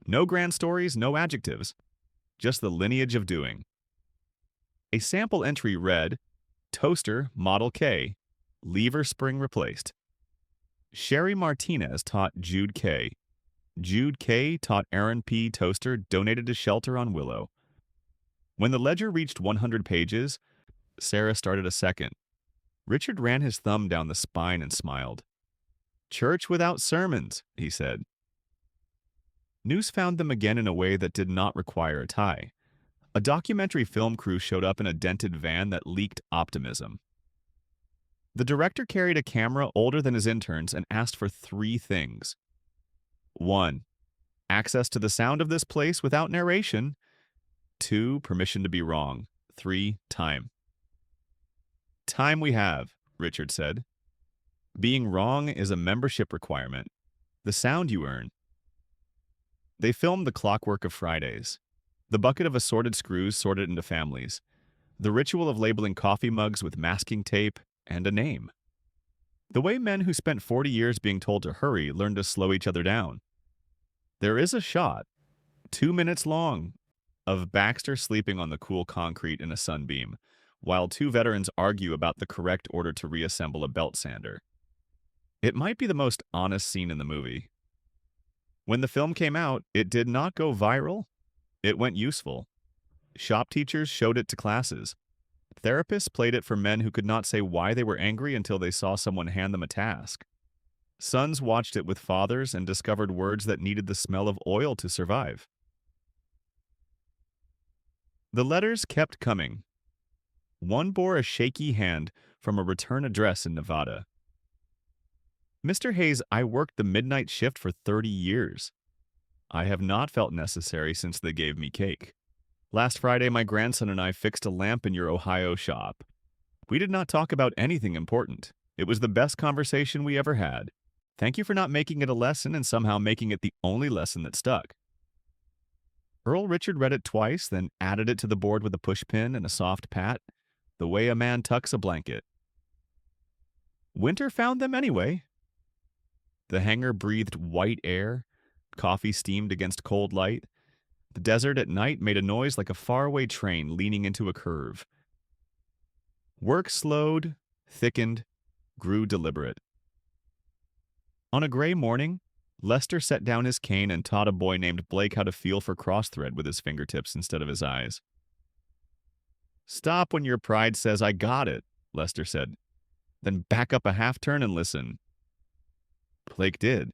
No grand stories, no adjectives, just the lineage of doing. A sample entry read, "Toaster, Model K, lever spring replaced." Sherry Martinez taught Jude K. Jude K. taught Aaron P. Toaster, donated to shelter on Willow. When the ledger reached 100 pages, Sarah started a second. Richard ran his thumb down the spine and smiled. "Church without sermons," he said. News found them again in a way that did not require a tie. A documentary film crew showed up in a dented van that leaked optimism. The director carried a camera older than his interns and asked for 3 things. 1. Access to the sound of this place without narration. 2. Permission to be wrong. 3. Time. "Time we have," Richard said. "Being wrong is a membership requirement. The sound you earn." They filmed the clockwork of Fridays. The bucket of assorted screws sorted into families. The ritual of labeling coffee mugs with masking tape and a name. The way men who spent 40 years being told to hurry learned to slow each other down. There is a shot, 2 minutes long, of Baxter sleeping on the cool concrete in a sunbeam, while 2 veterans argue about the correct order to reassemble a belt sander. It might be the most honest scene in the movie. When the film came out, it did not go viral. It went useful. Shop teachers showed it to classes. Therapists played it for men who could not say why they were angry until they saw someone hand them a task. Sons watched it with fathers and discovered words that needed the smell of oil to survive. The letters kept coming. One bore a shaky hand from a return address in Nevada. "Mr. Hayes, I worked the midnight shift for 30 years. I have not felt necessary since they gave me cake. Last Friday, my grandson and I fixed a lamp in your Ohio shop. We did not talk about anything important. It was the best conversation we ever had. Thank you for not making it a lesson and somehow making it the only lesson that stuck. Earl Richard read it twice, then added it to the board with a pushpin and a soft pat, the way a man tucks a blanket. Winter found them anyway. The hangar breathed white air. Coffee steamed against cold light. The desert at night made a noise like a faraway train leaning into a curve. Work slowed, thickened, grew deliberate. On a gray morning, Lester set down his cane and taught a boy named Blake how to feel for crossthread with his fingertips instead of his eyes. "Stop when your pride says, 'I got it,'" Lester said. "Then back up a half turn and listen." Blake did.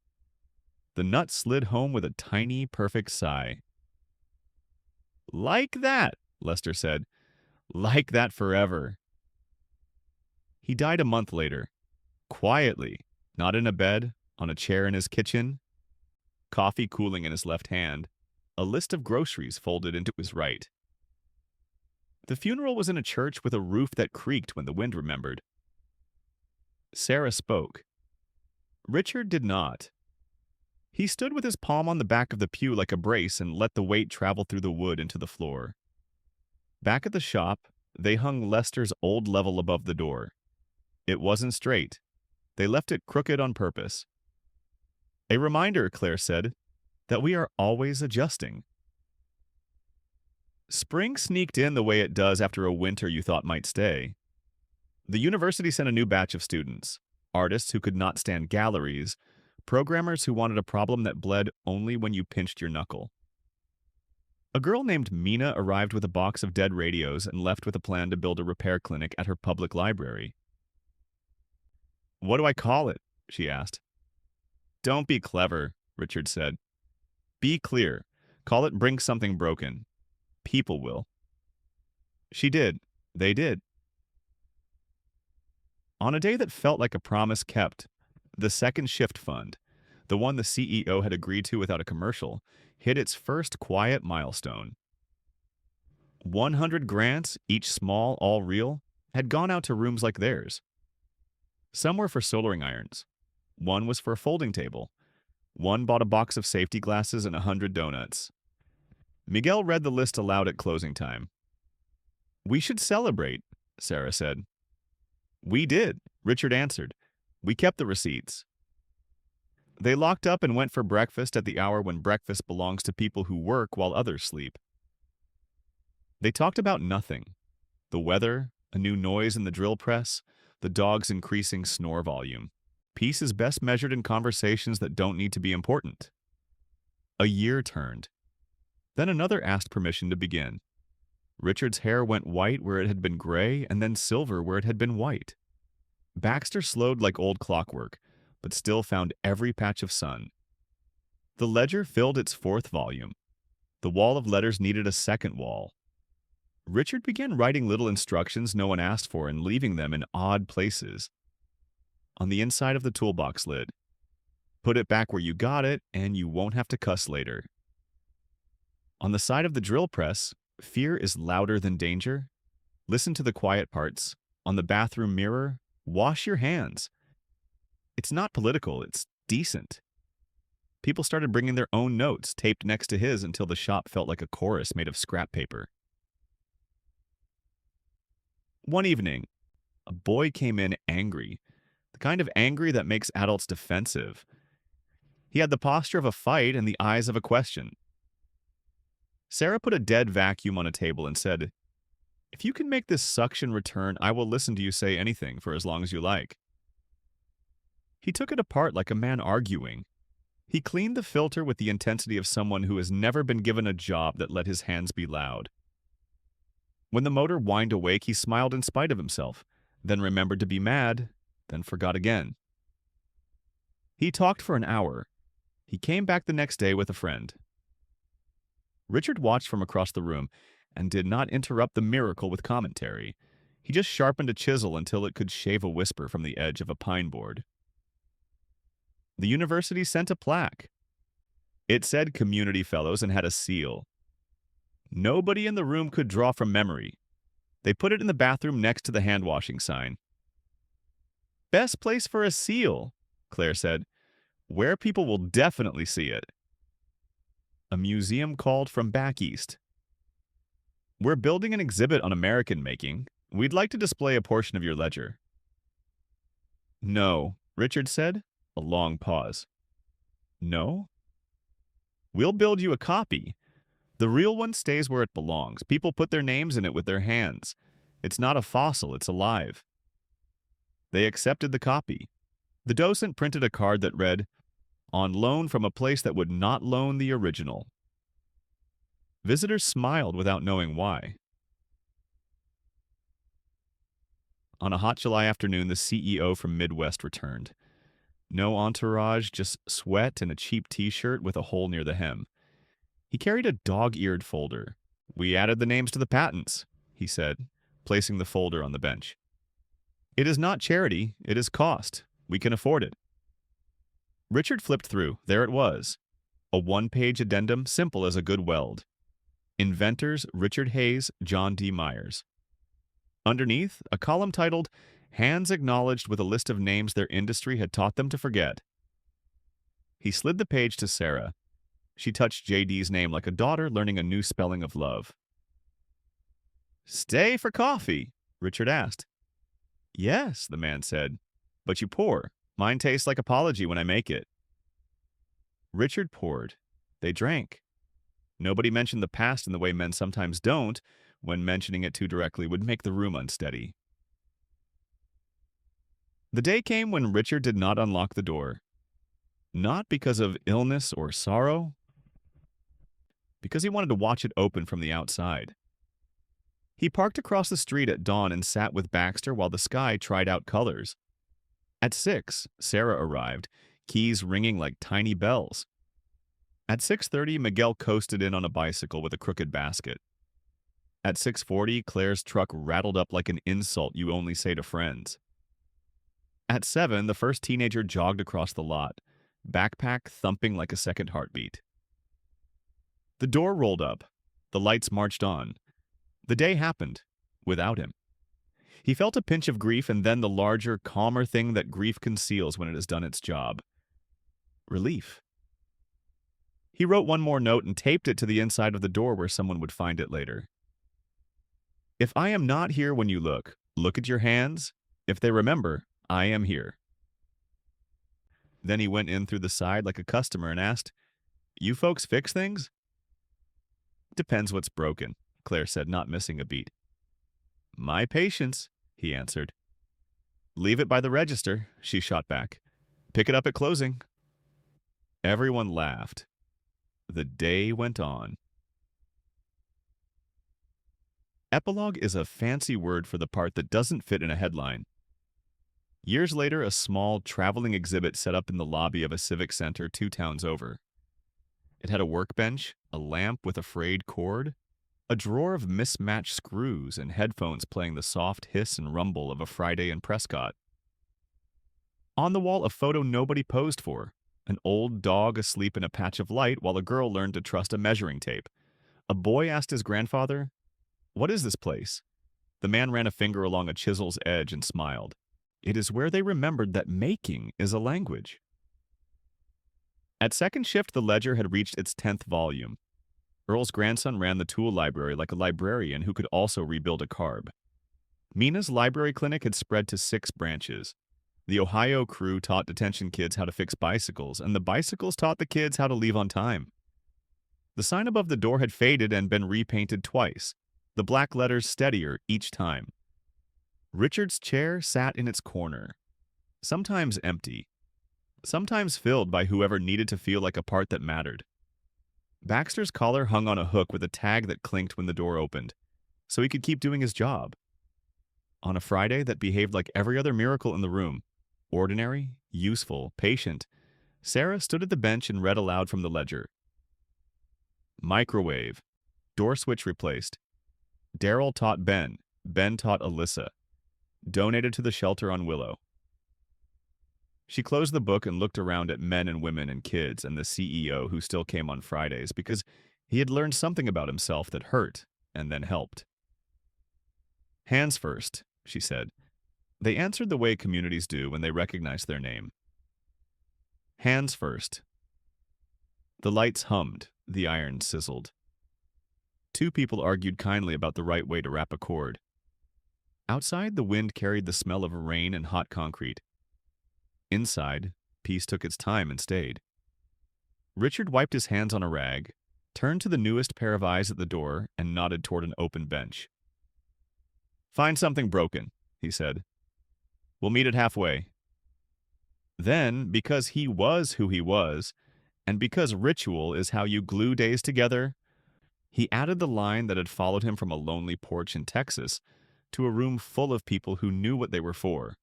The nut slid home with a tiny, perfect sigh. "Like that," Lester said. "Like that forever." He died a month later, quietly, not in a bed, on a chair in his kitchen, coffee cooling in his left hand, a list of groceries folded into his right. The funeral was in a church with a roof that creaked when the wind remembered. Sarah spoke. Richard did not. He stood with his palm on the back of the pew like a brace and let the weight travel through the wood into the floor. Back at the shop, they hung Lester's old level above the door. It wasn't straight. They left it crooked on purpose. "A reminder," Claire said, "that we are always adjusting." Spring sneaked in the way it does after a winter you thought might stay. The university sent a new batch of students, artists who could not stand galleries, programmers who wanted a problem that bled only when you pinched your knuckle. A girl named Mina arrived with a box of dead radios and left with a plan to build a repair clinic at her public library. "What do I call it?" she asked. "Don't be clever," Richard said. "Be clear. Call it Bring Something Broken. People will." She did. They did. On a day that felt like a promise kept, the Second Shift Fund, the one the CEO had agreed to without a commercial, hit its first quiet milestone. 100 grants, each small, all real, had gone out to rooms like theirs. Some were for soldering irons. One was for a folding table. One bought a box of safety glasses and 100 donuts. Miguel read the list aloud at closing time. "We should celebrate," Sarah said. "We did," Richard answered. "We kept the receipts." They locked up and went for breakfast at the hour when breakfast belongs to people who work while others sleep. They talked about nothing. The weather, a new noise in the drill press, the dog's increasing snore volume. Peace is best measured in conversations that don't need to be important. A year turned. Then another asked permission to begin. Richard's hair went white where it had been gray and then silver where it had been white. Baxter slowed like old clockwork, but still found every patch of sun. The ledger filled its fourth volume. The wall of letters needed a second wall. Richard began writing little instructions no one asked for and leaving them in odd places. On the inside of the toolbox lid. Put it back where you got it, and you won't have to cuss later. On the side of the drill press, fear is louder than danger. Listen to the quiet parts. On the bathroom mirror, wash your hands. It's not political, it's decent. People started bringing their own notes taped next to his until the shop felt like a chorus made of scrap paper. One evening, a boy came in angry, the kind of angry that makes adults defensive. He had the posture of a fight and the eyes of a question. Sarah put a dead vacuum on a table and said, "If you can make this suction return, I will listen to you say anything for as long as you like." He took it apart like a man arguing. He cleaned the filter with the intensity of someone who has never been given a job that let his hands be loud. When the motor whined awake, he smiled in spite of himself, then remembered to be mad, then forgot again. He talked for an hour. He came back the next day with a friend. Richard watched from across the room and did not interrupt the miracle with commentary. He just sharpened a chisel until it could shave a whisper from the edge of a pine board. The university sent a plaque. It said Community Fellows and had a seal. Nobody in the room could draw from memory. They put it in the bathroom next to the hand-washing sign. Best place for a seal, Claire said. Where people will definitely see it. A museum called from back east. We're building an exhibit on American making. We'd like to display a portion of your ledger. No, Richard said. A long pause. No? We'll build you a copy. The real one stays where it belongs. People put their names in it with their hands. It's not a fossil, it's alive. They accepted the copy. The docent printed a card that read, "On loan from a place that would not loan the original." Visitors smiled without knowing why. On a hot July afternoon, the CEO from Midwest returned. No entourage, just sweat and a cheap t-shirt with a hole near the hem. He carried a dog-eared folder. "We added the names to the patents," he said, placing the folder on the bench. "It is not charity, it is cost. We can afford it." Richard flipped through. There it was. A one-page addendum, simple as a good weld. Inventors Richard Hayes, John D. Myers. Underneath, a column titled, "Hands Acknowledged," with a list of names their industry had taught them to forget. He slid the page to Sarah. She touched JD's name like a daughter learning a new spelling of love. "Stay for coffee?" Richard asked. "Yes," the man said. "But you pour. Mine tastes like apology when I make it." Richard poured. They drank. Nobody mentioned the past in the way men sometimes don't, when mentioning it too directly would make the room unsteady. The day came when Richard did not unlock the door. Not because of illness or sorrow, because he wanted to watch it open from the outside. He parked across the street at dawn and sat with Baxter while the sky tried out colors. At 6, Sarah arrived, keys ringing like tiny bells. At 6:30, Miguel coasted in on a bicycle with a crooked basket. At 6:40, Claire's truck rattled up like an insult you only say to friends. At 7, the first teenager jogged across the lot, backpack thumping like a second heartbeat. The door rolled up. The lights marched on. The day happened, without him. He felt a pinch of grief and then the larger, calmer thing that grief conceals when it has done its job. Relief. He wrote one more note and taped it to the inside of the door where someone would find it later. "If I am not here when you look at your hands. If they remember, I am here." Then he went in through the side like a customer and asked, "You folks fix things?" "Depends what's broken," Claire said, not missing a beat. "My patience," he answered. "Leave it by the register," she shot back. "Pick it up at closing." Everyone laughed. The day went on. Epilogue is a fancy word for the part that doesn't fit in a headline. Years later, a small, traveling exhibit set up in the lobby of a civic center 2 towns over. It had a workbench, a lamp with a frayed cord, a drawer of mismatched screws, and headphones playing the soft hiss and rumble of a Friday in Prescott. On the wall, a photo nobody posed for. An old dog asleep in a patch of light while a girl learned to trust a measuring tape. A boy asked his grandfather, "What is this place?" The man ran a finger along a chisel's edge and smiled. It is where they remembered that making is a language. At second shift, the ledger had reached its 10th volume. Earl's grandson ran the tool library like a librarian who could also rebuild a carb. Mina's library clinic had spread to 6 branches. The Ohio crew taught detention kids how to fix bicycles, and the bicycles taught the kids how to leave on time. The sign above the door had faded and been repainted twice, the black letters steadier each time. Richard's chair sat in its corner, sometimes empty, sometimes filled by whoever needed to feel like a part that mattered. Baxter's collar hung on a hook with a tag that clinked when the door opened, so he could keep doing his job. On a Friday that behaved like every other miracle in the room, ordinary, useful, patient, Sarah stood at the bench and read aloud from the ledger. Microwave. Door switch replaced. Daryl taught Ben. Ben taught Alyssa. Donated to the shelter on Willow. She closed the book and looked around at men and women and kids and the CEO who still came on Fridays because he had learned something about himself that hurt and then helped. Hands first, she said. They answered the way communities do when they recognize their name. Hands first. The lights hummed, the iron sizzled. Two people argued kindly about the right way to wrap a cord. Outside, the wind carried the smell of rain and hot concrete. Inside, peace took its time and stayed. Richard wiped his hands on a rag, turned to the newest pair of eyes at the door, and nodded toward an open bench. Find something broken, he said. We'll meet it halfway. Then, because he was who he was, and because ritual is how you glue days together, he added the line that had followed him from a lonely porch in Texas to a room full of people who knew what they were for.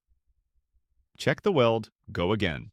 Check the weld, go again.